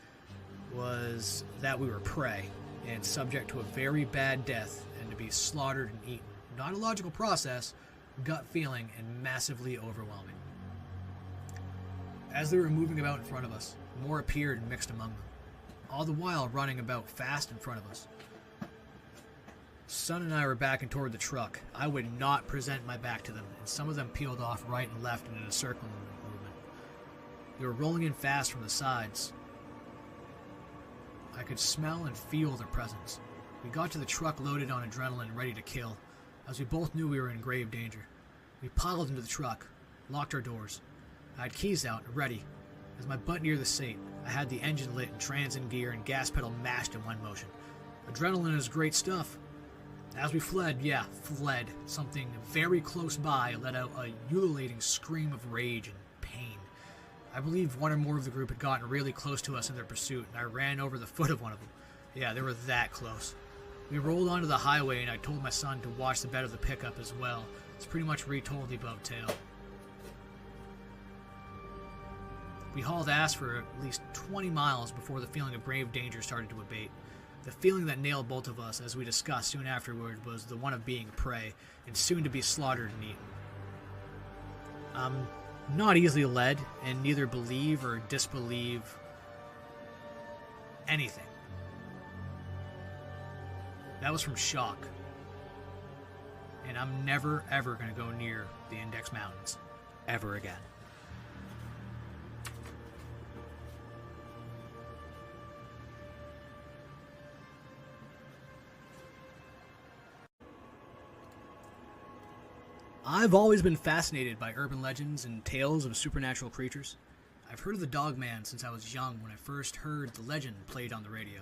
was that we were prey and subject to a very bad death and to be slaughtered and eaten. Not a logical process, gut feeling, and massively overwhelming. As they were moving about in front of us, more appeared and mixed among them, all the while running about fast in front of us. Son and I were backing toward the truck. I would not present my back to them, and some of them peeled off right and left in an encircling movement. They were rolling in fast from the sides. I could smell and feel their presence. We got to the truck loaded on adrenaline, ready to kill, as we both knew we were in grave danger. We piled into the truck, locked our doors. I had keys out and ready. As my butt neared the seat, I had the engine lit and trans in gear and gas pedal mashed in one motion. Adrenaline is great stuff. As we fled, something very close by let out a ululating scream of rage and pain. I believe one or more of the group had gotten really close to us in their pursuit, and I ran over the foot of one of them. Yeah, they were that close. We rolled onto the highway, and I told my son to watch the bed of the pickup as well. It's pretty much retold the above tale. We hauled ass for at least 20 miles before the feeling of grave danger started to abate. The feeling that nailed both of us, as we discussed soon afterward, was the one of being prey, and soon to be slaughtered and eaten. I'm not easily led, and neither believe or disbelieve anything. That was from shock. And I'm never, ever going to go near the Index Mountains. Ever again. I've always been fascinated by urban legends and tales of supernatural creatures. I've heard of the Dogman since I was young when I first heard the legend played on the radio.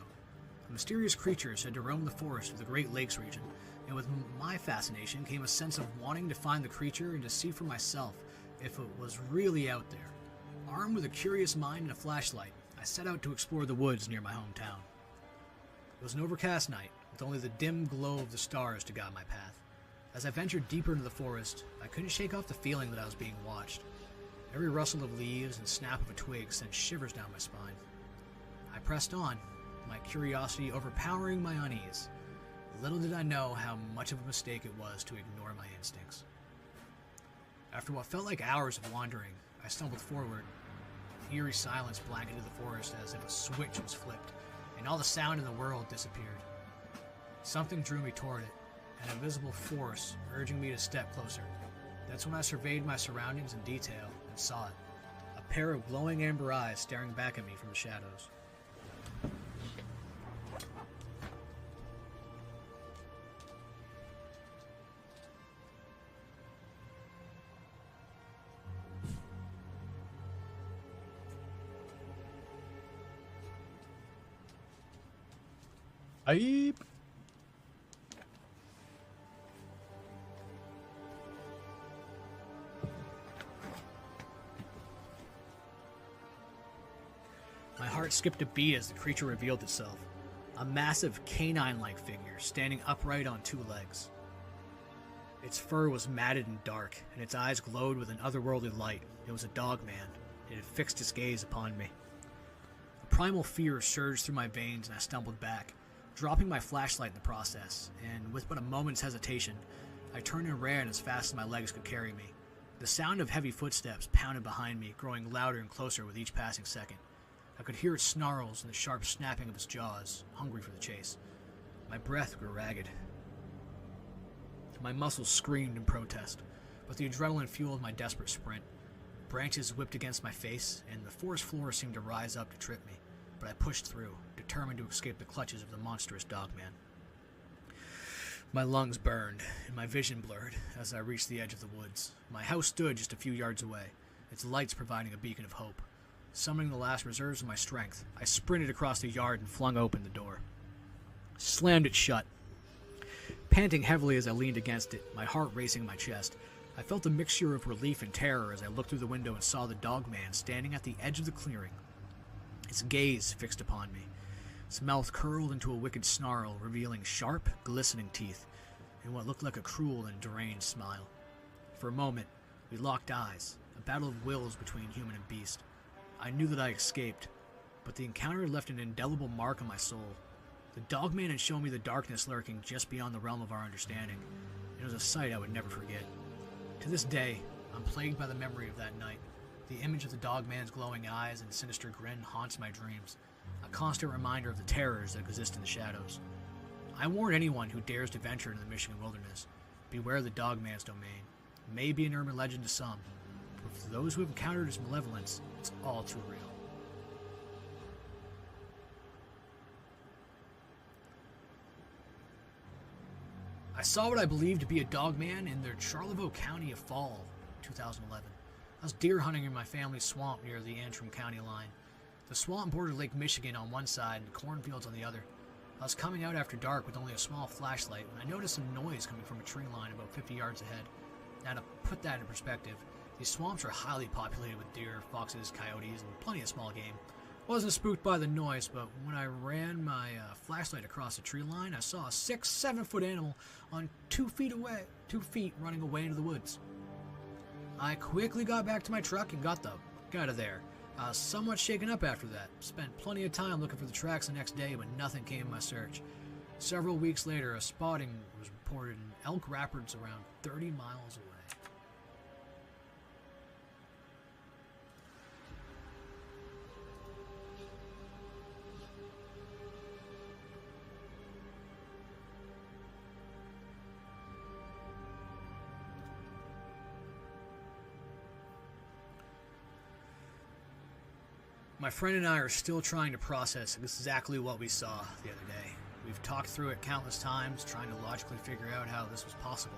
A mysterious creature said to roam the forest of the Great Lakes region, and with my fascination came a sense of wanting to find the creature and to see for myself if it was really out there. Armed with a curious mind and a flashlight, I set out to explore the woods near my hometown. It was an overcast night, with only the dim glow of the stars to guide my path. As I ventured deeper into the forest, I couldn't shake off the feeling that I was being watched. Every rustle of leaves and snap of a twig sent shivers down my spine. I pressed on, my curiosity overpowering my unease. Little did I know how much of a mistake it was to ignore my instincts. After what felt like hours of wandering, I stumbled forward. Eerie silence blanketed the forest as if a switch was flipped, and all the sound in the world disappeared. Something drew me toward it, an invisible force urging me to step closer. That's when I surveyed my surroundings in detail and saw it. A pair of glowing amber eyes staring back at me from the shadows. Aye. My heart skipped a beat as the creature revealed itself. A massive canine-like figure standing upright on two legs. Its fur was matted and dark, and its eyes glowed with an otherworldly light. It was a dogman. It had fixed its gaze upon me. A primal fear surged through my veins, and I stumbled back, dropping my flashlight in the process, and with but a moment's hesitation, I turned and ran as fast as my legs could carry me. The sound of heavy footsteps pounded behind me, growing louder and closer with each passing second. I could hear its snarls and the sharp snapping of its jaws, hungry for the chase. My breath grew ragged. My muscles screamed in protest, but the adrenaline fueled my desperate sprint. Branches whipped against my face, and the forest floor seemed to rise up to trip me, but I pushed through, determined to escape the clutches of the monstrous dogman. My lungs burned, and my vision blurred as I reached the edge of the woods. My house stood just a few yards away, its lights providing a beacon of hope. Summoning the last reserves of my strength, I sprinted across the yard and flung open the door. Slammed it shut. Panting heavily as I leaned against it, my heart racing in my chest, I felt a mixture of relief and terror as I looked through the window and saw the dogman standing at the edge of the clearing, its gaze fixed upon me. Its mouth curled into a wicked snarl, revealing sharp, glistening teeth, and what looked like a cruel and deranged smile. For a moment, we locked eyes, a battle of wills between human and beast. I knew that I escaped, but the encounter left an indelible mark on my soul. The dogman had shown me the darkness lurking just beyond the realm of our understanding. It was a sight I would never forget. To this day, I'm plagued by the memory of that night. The image of the dogman's glowing eyes and sinister grin haunts my dreams, a constant reminder of the terrors that exist in the shadows. I warn anyone who dares to venture into the Michigan wilderness, beware the dogman's domain. It may be an urban legend to some, but for those who have encountered its malevolence, it's all too real. I saw what I believed to be a dogman in the Charlevoix County of fall, 2011. I was deer hunting in my family's swamp near the Antrim County line. The swamp bordered Lake Michigan on one side and cornfields on the other. I was coming out after dark with only a small flashlight when I noticed some noise coming from a tree line about 50 yards ahead. Now, to put that in perspective, these swamps are highly populated with deer, foxes, coyotes, and plenty of small game. I wasn't spooked by the noise, but when I ran my flashlight across the tree line, I saw a 6-7 foot animal on 2 feet running away into the woods. I quickly got back to my truck and got the fuck out of there. I was somewhat shaken up after that. Spent plenty of time looking for the tracks the next day, but nothing came of my search. Several weeks later, a spotting was reported in Elk Rapids around 30 miles away. My friend and I are still trying to process exactly what we saw the other day. We've talked through it countless times, trying to logically figure out how this was possible.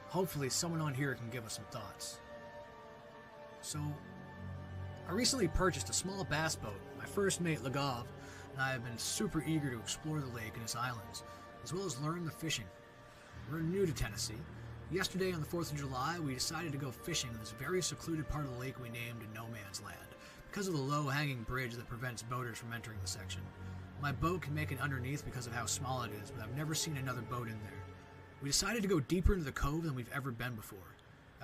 Hopefully someone on here can give us some thoughts. So, I recently purchased a small bass boat. My first mate, Lagov, and I have been super eager to explore the lake and its islands, as well as learn the fishing. We're new to Tennessee. Yesterday on the 4th of July, we decided to go fishing in this very secluded part of the lake we named No Man's Land, because of the low-hanging bridge that prevents boaters from entering the section. My boat can make it underneath because of how small it is, but I've never seen another boat in there. We decided to go deeper into the cove than we've ever been before.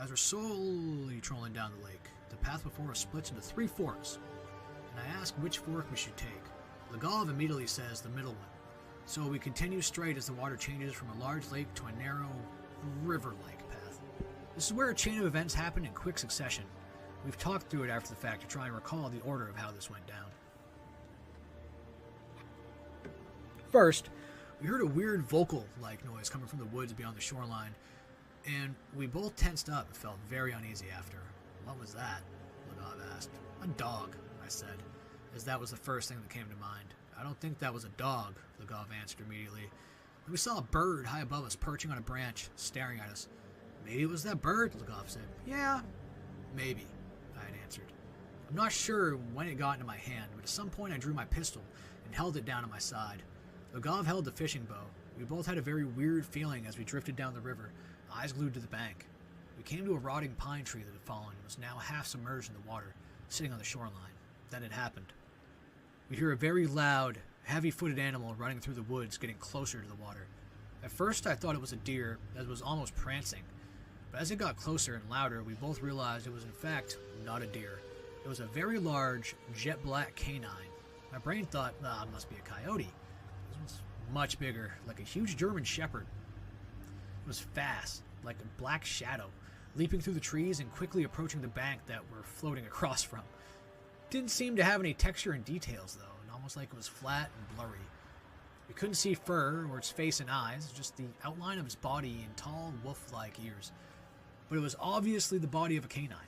As we're slowly trolling down the lake, the path before us splits into 3 forks, and I ask which fork we should take. Lagov immediately says the middle one. So we continue straight as the water changes from a large lake to a narrow, river-like path. This is where a chain of events happened in quick succession. We've talked through it after the fact to try and recall the order of how this went down. First, we heard a weird vocal-like noise coming from the woods beyond the shoreline, and we both tensed up and felt very uneasy after. What was that? Lagov asked. A dog, I said, as that was the first thing that came to mind. I don't think that was a dog, Lagov answered immediately. Then we saw a bird high above us perching on a branch, staring at us. Maybe it was that bird, Lagov said. Yeah, maybe, I had answered. I'm not sure when it got into my hand, but at some point I drew my pistol and held it down at my side. Lagov held the fishing bow. We both had a very weird feeling as we drifted down the river, eyes glued to the bank. We came to a rotting pine tree that had fallen and was now half submerged in the water, sitting on the shoreline. Then it happened. We hear a very loud, heavy-footed animal running through the woods, getting closer to the water. At first I thought it was a deer, as it was almost prancing. But as it got closer and louder, we both realized it was in fact not a deer. It was a very large, jet-black canine. My brain thought, it must be a coyote. This was much bigger, like a huge German shepherd. It was fast, like a black shadow, leaping through the trees and quickly approaching the bank that we're floating across from. Didn't seem to have any texture and details, though, and almost like it was flat and blurry. We couldn't see fur or its face and eyes, just the outline of its body and tall, wolf-like ears. But it was obviously the body of a canine.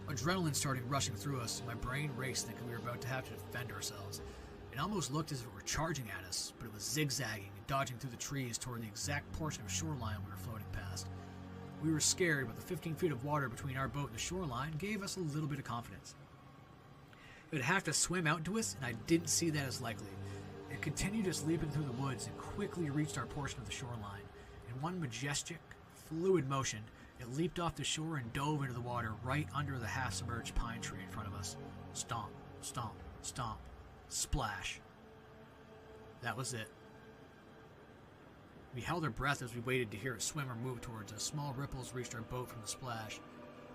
Adrenaline started rushing through us, and my brain raced thinking we were about to have to defend ourselves. It almost looked as if it were charging at us, but it was zigzagging and dodging through the trees toward the exact portion of shoreline we were floating past. We were scared, but the 15 feet of water between our boat and the shoreline gave us a little bit of confidence. It would have to swim out to us, and I didn't see that as likely. It continued its leaping through the woods and quickly reached our portion of the shoreline. In one majestic, fluid motion, it leaped off the shore and dove into the water right under the half-submerged pine tree in front of us. Stomp, stomp, stomp, splash. That was it. We held our breath as we waited to hear it swim or move towards us. Small ripples reached our boat from the splash.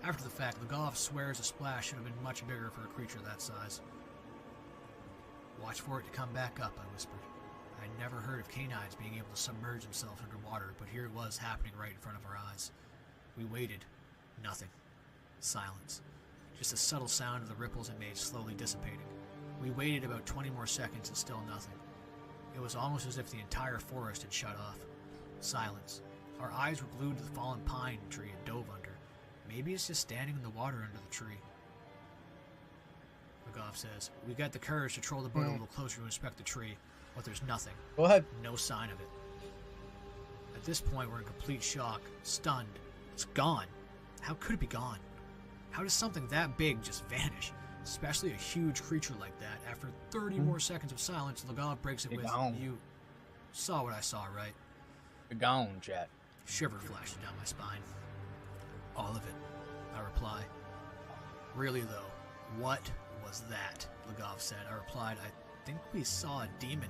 After the fact, Lagov swears a splash should have been much bigger for a creature that size. Watch for it to come back up, I whispered. I'd never heard of canines being able to submerge themselves underwater, but here it was happening right in front of our eyes. We waited. Nothing. Silence. Just a subtle sound of the ripples it made slowly dissipating. We waited about 20 more seconds and still nothing. It was almost as if the entire forest had shut off. Silence. Our eyes were glued to the fallen pine tree it dove under. Maybe it's just standing in the water under the tree. Lagov says, we got the courage to troll the boat a little closer to inspect the tree, but there's nothing. Go ahead. No sign of it. At this point, we're in complete shock, stunned. It's gone. How could it be gone? How does something that big just vanish? Especially a huge creature like that. After 30 more seconds of silence, Lagov breaks it with, you saw what I saw, right? You're gone, Chet. Shiver flashes down my spine. All of it, I reply. Really, though, what was that? Lagov said. I replied, I think we saw a demon.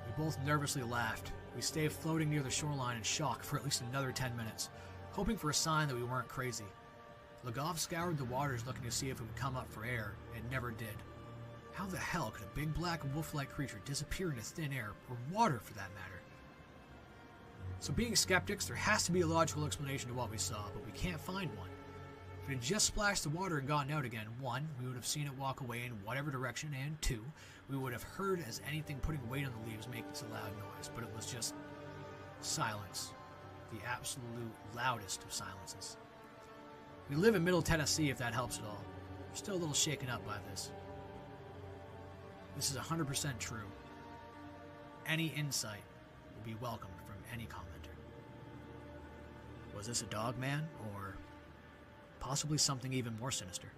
We both nervously laughed. We stayed floating near the shoreline in shock for at least another 10 minutes, hoping for a sign that we weren't crazy. Lagov scoured the waters looking to see if it would come up for air. It never did. How the hell could a big black wolf-like creature disappear into thin air, or water for that matter? So being skeptics, there has to be a logical explanation to what we saw, but we can't find one. If it had just splashed the water and gotten out again, 1, we would have seen it walk away in whatever direction, and 2, we would have heard as anything putting weight on the leaves making a loud noise, but it was just silence. The absolute loudest of silences. We live in Middle Tennessee, if that helps at all. We're still a little shaken up by this. This is 100% true. Any insight will be welcomed from any commenter. Was this a dog man, or possibly something even more sinister?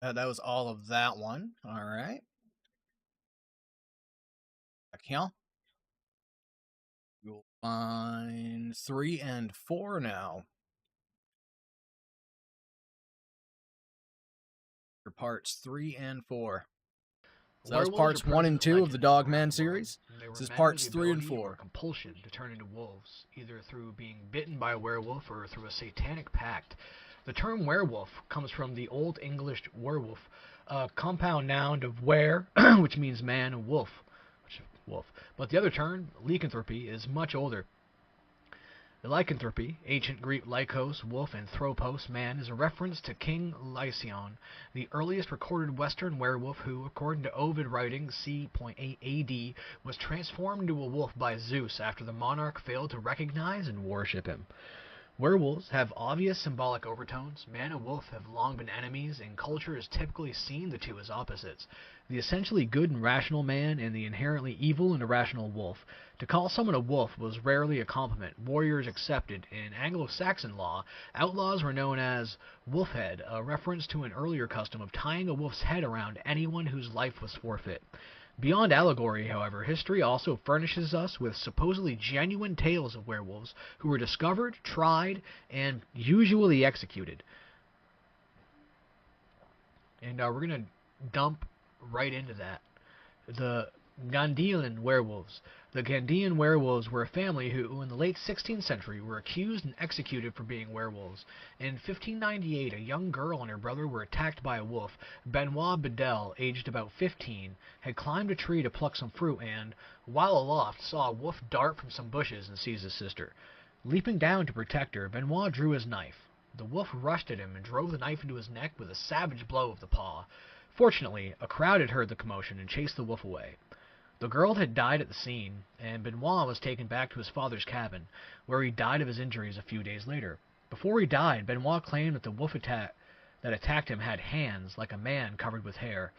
That was all of that one. All right. Back here. You'll find 3 and 4 now. For parts 3 and 4. So that was parts 1 and 2 of the Dogman series. This is parts 3 and 4. Compulsion to turn into wolves, either through being bitten by a werewolf or through a satanic pact. The term werewolf comes from the Old English werewolf, a compound noun of were, which means man, and wolf, But the other term, lycanthropy, is much older. The lycanthropy, ancient Greek lykos, wolf, and thropos, man, is a reference to King Lycaon, the earliest recorded Western werewolf who, according to Ovid writings c.8 AD, was transformed into a wolf by Zeus after the monarch failed to recognize and worship him. Werewolves have obvious symbolic overtones. Man and wolf have long been enemies, and culture has typically seen the two as opposites. The essentially good and rational man and the inherently evil and irrational wolf. To call someone a wolf was rarely a compliment, warriors accepted. In Anglo-Saxon law, outlaws were known as wolfhead, a reference to an earlier custom of tying a wolf's head around anyone whose life was forfeit. Beyond allegory, however, history also furnishes us with supposedly genuine tales of werewolves who were discovered, tried, and usually executed. And we're going to dump right into that. The Ghanaian werewolves. The Ghanaian werewolves were a family who, in the late 16th century, were accused and executed for being werewolves. In 1598, a young girl and her brother were attacked by a wolf. Benoit Bedell, aged about 15, had climbed a tree to pluck some fruit and, while aloft, saw a wolf dart from some bushes and seize his sister. Leaping down to protect her, Benoit drew his knife. The wolf rushed at him and drove the knife into his neck with a savage blow of the paw. Fortunately, a crowd had heard the commotion and chased the wolf away. The girl had died at the scene, and Benoit was taken back to his father's cabin, where he died of his injuries a few days later. Before he died, Benoit claimed that the wolf that attacked him had hands, like a man covered with hair.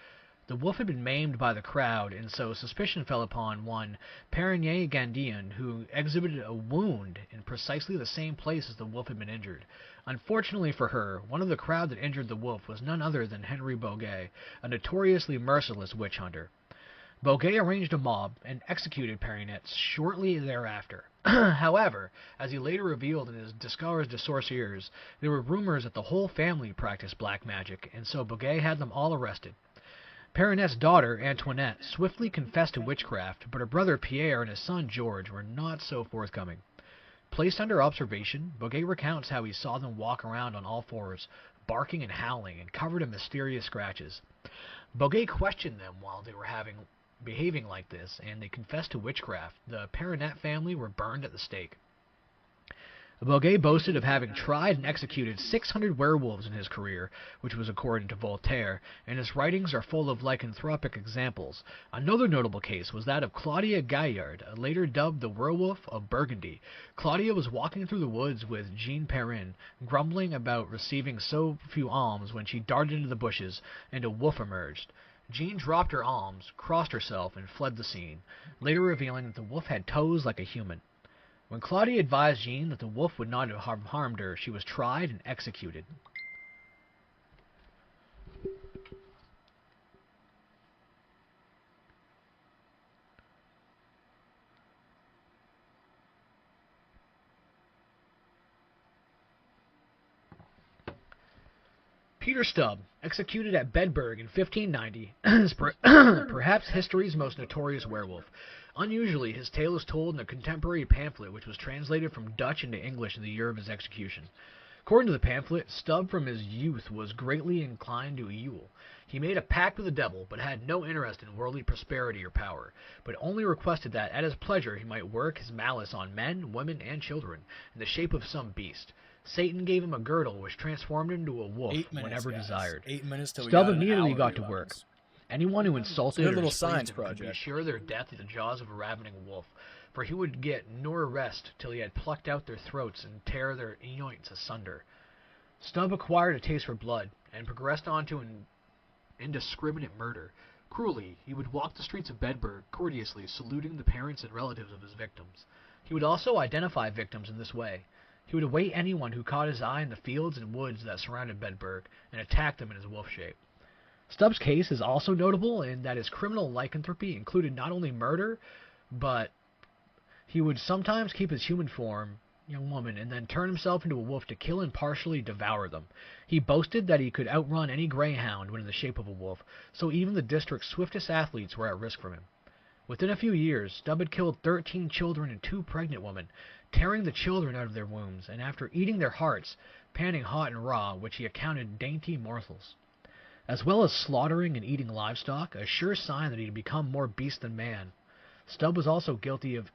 The wolf had been maimed by the crowd, and so suspicion fell upon one Perronier Gandian, who exhibited a wound in precisely the same place as the wolf had been injured. Unfortunately for her, one of the crowd that injured the wolf was none other than Henry Boguet, a notoriously merciless witch hunter. Boguet arranged a mob and executed Perroniet shortly thereafter. However, as he later revealed in his Discours de Sorciers, there were rumors that the whole family practiced black magic, and so Boguet had them all arrested. Perroniet's daughter, Antoinette, swiftly confessed to witchcraft, but her brother Pierre and his son George were not so forthcoming. Placed under observation, Boguet recounts how he saw them walk around on all fours, barking and howling, and covered in mysterious scratches. Boguet questioned them while they were behaving like this, and they confessed to witchcraft. The Perroniet family were burned at the stake. Boguet boasted of having tried and executed 600 werewolves in his career, which was according to Voltaire, and his writings are full of lycanthropic examples. Another notable case was that of Claudia Gaillard, later dubbed the Werewolf of Burgundy. Claudia was walking through the woods with Jean Perrin, grumbling about receiving so few alms when she darted into the bushes, and a wolf emerged. Jean dropped her alms, crossed herself, and fled the scene, later revealing that the wolf had toes like a human. When Claudia advised Jean that the wolf would not have harmed her, she was tried and executed. Peter Stubb, executed at Bedburg in 1590, is perhaps history's most notorious werewolf. Unusually, his tale is told in a contemporary pamphlet which was translated from Dutch into English in the year of his execution. According to the pamphlet, Stubb from his youth was greatly inclined to a Yule. He made a pact with the devil, but had no interest in worldly prosperity or power, but only requested that at his pleasure he might work his malice on men, women, and children, in the shape of some beast. Satan gave him a girdle which transformed him into a wolf whenever desired. 8 minutes till we Stubb got an immediately hour got to reruns. work. Anyone who insulted Good or little displeased science him could be project. sure of their death at the jaws of a ravening wolf, for he would get nor rest till he had plucked out their throats and tear their joints asunder. Stubb acquired a taste for blood, and progressed on to an indiscriminate murder. Cruelly, he would walk the streets of Bedburg, courteously saluting the parents and relatives of his victims. He would also identify victims in this way. He would await anyone who caught his eye in the fields and woods that surrounded Bedburg, and attack them in his wolf shape. Stubb's case is also notable in that his criminal lycanthropy included not only murder, but he would sometimes keep his human form, young woman, and then turn himself into a wolf to kill and partially devour them. He boasted that he could outrun any greyhound when in the shape of a wolf, so even the district's swiftest athletes were at risk from him. Within a few years, Stubb had killed 13 children and 2 pregnant women, tearing the children out of their wombs, and after eating their hearts, panning hot and raw, which he accounted dainty morsels. As well as slaughtering and eating livestock, a sure sign that he had become more beast than man. Stubb was also guilty of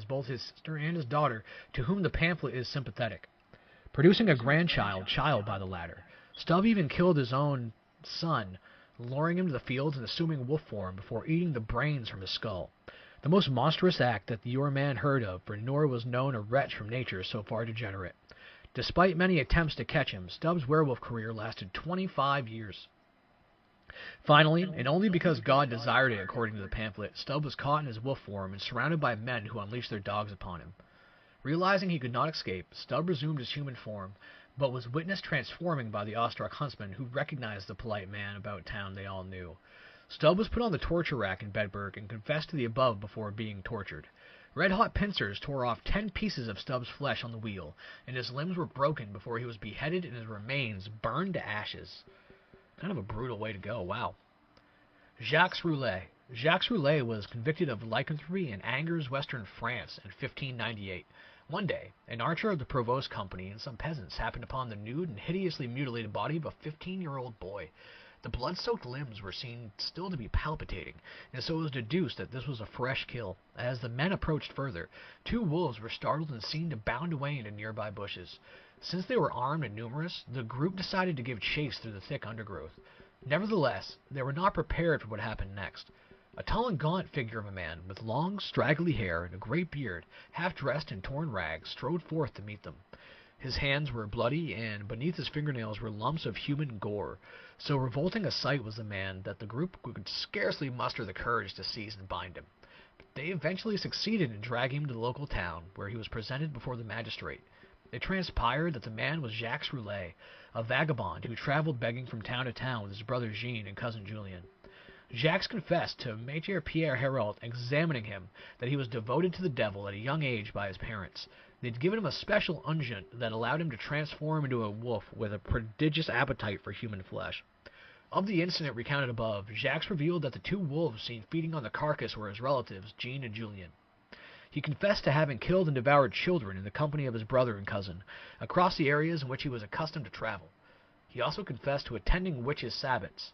both his sister and his daughter, to whom the pamphlet is sympathetic, producing a grandchild by the latter. Stubb even killed his own son, luring him to the fields and assuming wolf form before eating the brains from his skull. The most monstrous act that your man heard of, for nor was known a wretch from nature so far degenerate. Despite many attempts to catch him, Stubb's werewolf career lasted 25 years. Finally, and only because God desired it according to the pamphlet, Stubb was caught in his wolf form and surrounded by men who unleashed their dogs upon him. Realizing he could not escape, Stubb resumed his human form, but was witnessed transforming by the awestruck huntsman who recognized the polite man about town they all knew. Stubb was put on the torture rack in Bedburg and confessed to the above before being tortured. Red-hot pincers tore off 10 pieces of Stubb's flesh on the wheel, and his limbs were broken before he was beheaded and his remains burned to ashes. Kind of a brutal way to go, wow. Jacques Roulet, Jacques Roulet was convicted of lycanthropy in Angers, western France in 1598. One day, an archer of the Provost Company and some peasants happened upon the nude and hideously mutilated body of a 15-year-old boy. The blood-soaked limbs were seen still to be palpitating, and so it was deduced that this was a fresh kill. As the men approached further, two wolves were startled and seen to bound away into nearby bushes. Since they were armed and numerous, the group decided to give chase through the thick undergrowth. Nevertheless, they were not prepared for what happened next. A tall and gaunt figure of a man, with long, straggly hair and a great beard, half dressed in torn rags, strode forth to meet them. His hands were bloody, and beneath his fingernails were lumps of human gore. So revolting a sight was the man that the group could scarcely muster the courage to seize and bind him. But they eventually succeeded in dragging him to the local town, where he was presented before the magistrate. It transpired that the man was Jacques Roulet, a vagabond who traveled begging from town to town with his brother Jean and cousin Julien. Jacques confessed to Maitre Pierre Hérault, examining him, that he was devoted to the devil at a young age by his parents. They'd given him a special unguent that allowed him to transform into a wolf with a prodigious appetite for human flesh. Of the incident recounted above, Jacques revealed that the two wolves seen feeding on the carcass were his relatives, Jean and Julien. He confessed to having killed and devoured children in the company of his brother and cousin, across the areas in which he was accustomed to travel. He also confessed to attending witches' sabbats.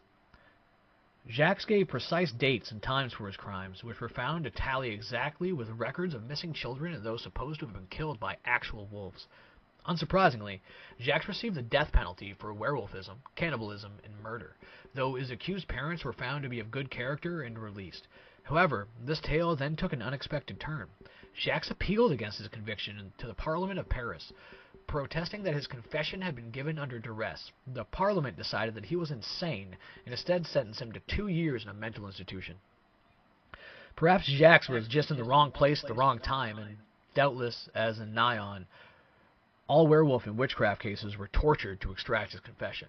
Jacques gave precise dates and times for his crimes, which were found to tally exactly with records of missing children and those supposed to have been killed by actual wolves. Unsurprisingly, Jacques received the death penalty for werewolfism, cannibalism, and murder, though his accused parents were found to be of good character and released. However, this tale then took an unexpected turn. Jacques appealed against his conviction to the Parliament of Paris, protesting that his confession had been given under duress. The Parliament decided that he was insane and instead sentenced him to 2 years in a mental institution. Perhaps Jacques was just in the wrong place at the wrong time, and doubtless, as in Nyon, all werewolf and witchcraft cases were tortured to extract his confession.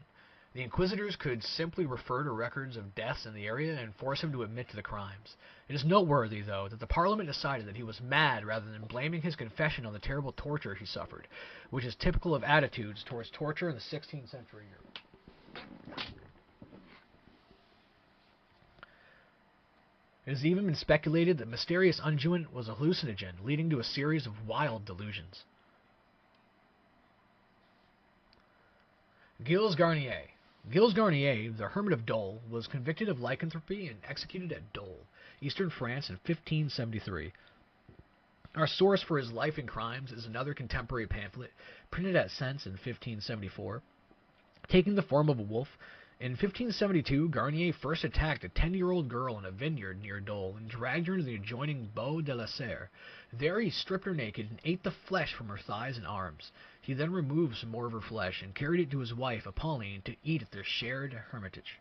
The inquisitors could simply refer to records of deaths in the area and force him to admit to the crimes. It is noteworthy, though, that the Parliament decided that he was mad rather than blaming his confession on the terrible torture he suffered, which is typical of attitudes towards torture in the 16th century Europe. It has even been speculated that mysterious unguent was a hallucinogen, leading to a series of wild delusions. Gilles Garnier. Gilles Garnier, the Hermit of Dole, was convicted of lycanthropy and executed at Dole, eastern France in 1573. Our source for his life and crimes is another contemporary pamphlet, printed at Sens in 1574. Taking the form of a wolf, in 1572 Garnier first attacked a 10-year-old girl in a vineyard near Dole and dragged her into the adjoining Bois de la Serre. There he stripped her naked and ate the flesh from her thighs and arms. He then removed some more of her flesh and carried it to his wife, Apolline, to eat at their shared hermitage.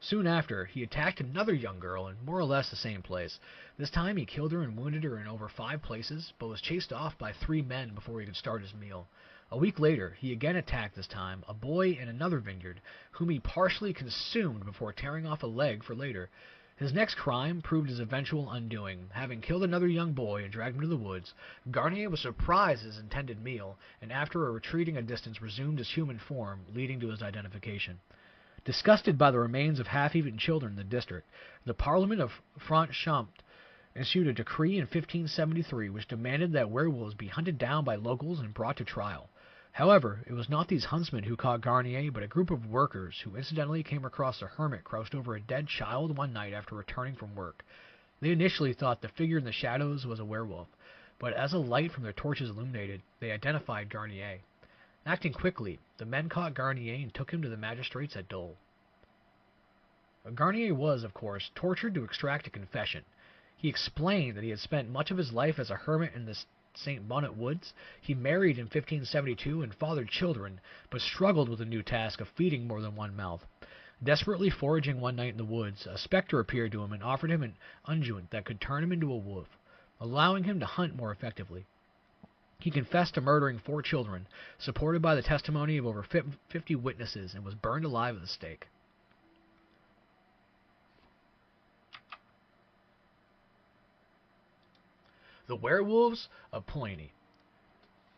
Soon after, he attacked another young girl in more or less the same place. This time he killed her and wounded her in over 5 places, but was chased off by 3 men before he could start his meal. A week later, he again attacked, this time, a boy in another vineyard, whom he partially consumed before tearing off a leg for later. His next crime proved his eventual undoing. Having killed another young boy and dragged him to the woods, Garnier was surprised at his intended meal, and after retreating a distance resumed his human form, leading to his identification. Disgusted by the remains of half-eaten children in the district, the Parliament of Franche-Comté issued a decree in 1573 which demanded that werewolves be hunted down by locals and brought to trial. However, it was not these huntsmen who caught Garnier, but a group of workers who incidentally came across a hermit crouched over a dead child one night after returning from work. They initially thought the figure in the shadows was a werewolf, but as a light from their torches illuminated, they identified Garnier. Acting quickly, the men caught Garnier and took him to the magistrates at Dole. Garnier was, of course, tortured to extract a confession. He explained that he had spent much of his life as a hermit in the St. Bonnet Woods. He married in 1572 and fathered children, but struggled with the new task of feeding more than one mouth. Desperately foraging one night in the woods, a specter appeared to him and offered him an unguent that could turn him into a wolf, allowing him to hunt more effectively. He confessed to murdering 4 children, supported by the testimony of over 50 witnesses, and was burned alive at the stake. The Werewolves of Poligny.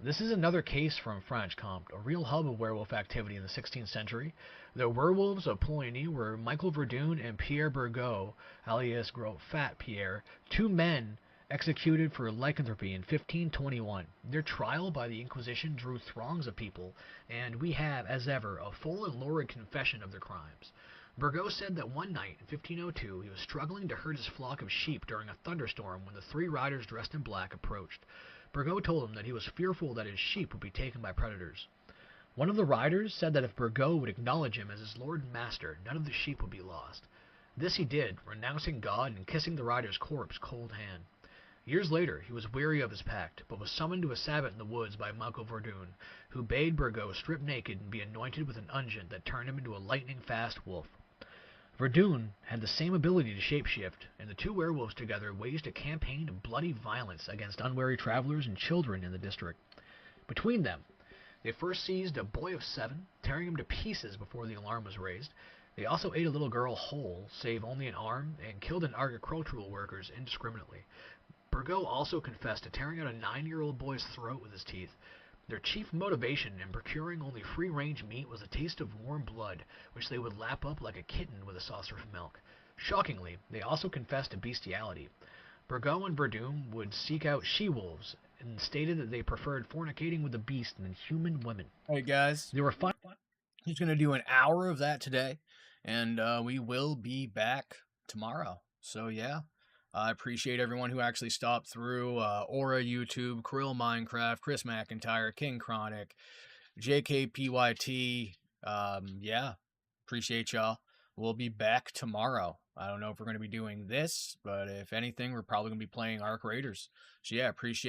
This is another case from Franche-Comté, a real hub of werewolf activity in the 16th century. The werewolves of Poligny were Michael Verdun and Pierre Burgot, alias Gros Fat Pierre, two men executed for lycanthropy in 1521. Their trial by the Inquisition drew throngs of people, and we have, as ever, a full and lurid confession of their crimes. Burgot said that one night in 1502 he was struggling to herd his flock of sheep during a thunderstorm when the three riders dressed in black approached. Burgot told him that he was fearful that his sheep would be taken by predators. One of the riders said that if Burgot would acknowledge him as his lord and master, none of the sheep would be lost. This he did, renouncing God and kissing the rider's corpse cold hand. Years later, he was weary of his pact, but was summoned to a sabbat in the woods by Michael Verdun, who bade Burgot strip naked and be anointed with an unguent that turned him into a lightning-fast wolf. Verdun had the same ability to shapeshift, and the two werewolves together waged a campaign of bloody violence against unwary travelers and children in the district. Between them, they first seized a boy of 7, tearing him to pieces before the alarm was raised. They also ate a little girl whole, save only an arm, and killed an agricultural workers indiscriminately. Burgot also confessed to tearing out a 9-year-old boy's throat with his teeth. Their chief motivation in procuring only free-range meat was a taste of warm blood, which they would lap up like a kitten with a saucer of milk. Shockingly, they also confessed to bestiality. Burgot and Verdun would seek out she-wolves, and stated that they preferred fornicating with the beast than human women. Hey guys, They were fine. he's going to do an hour of that today, and we will be back tomorrow. So yeah, I appreciate everyone who actually stopped through. Aura YouTube, Krill Minecraft, Chris McIntyre, King Chronic, JKPYT. Yeah, appreciate y'all. We'll be back tomorrow. I don't know if we're going to be doing this, but if anything, we're probably going to be playing Arc Raiders. So yeah, appreciate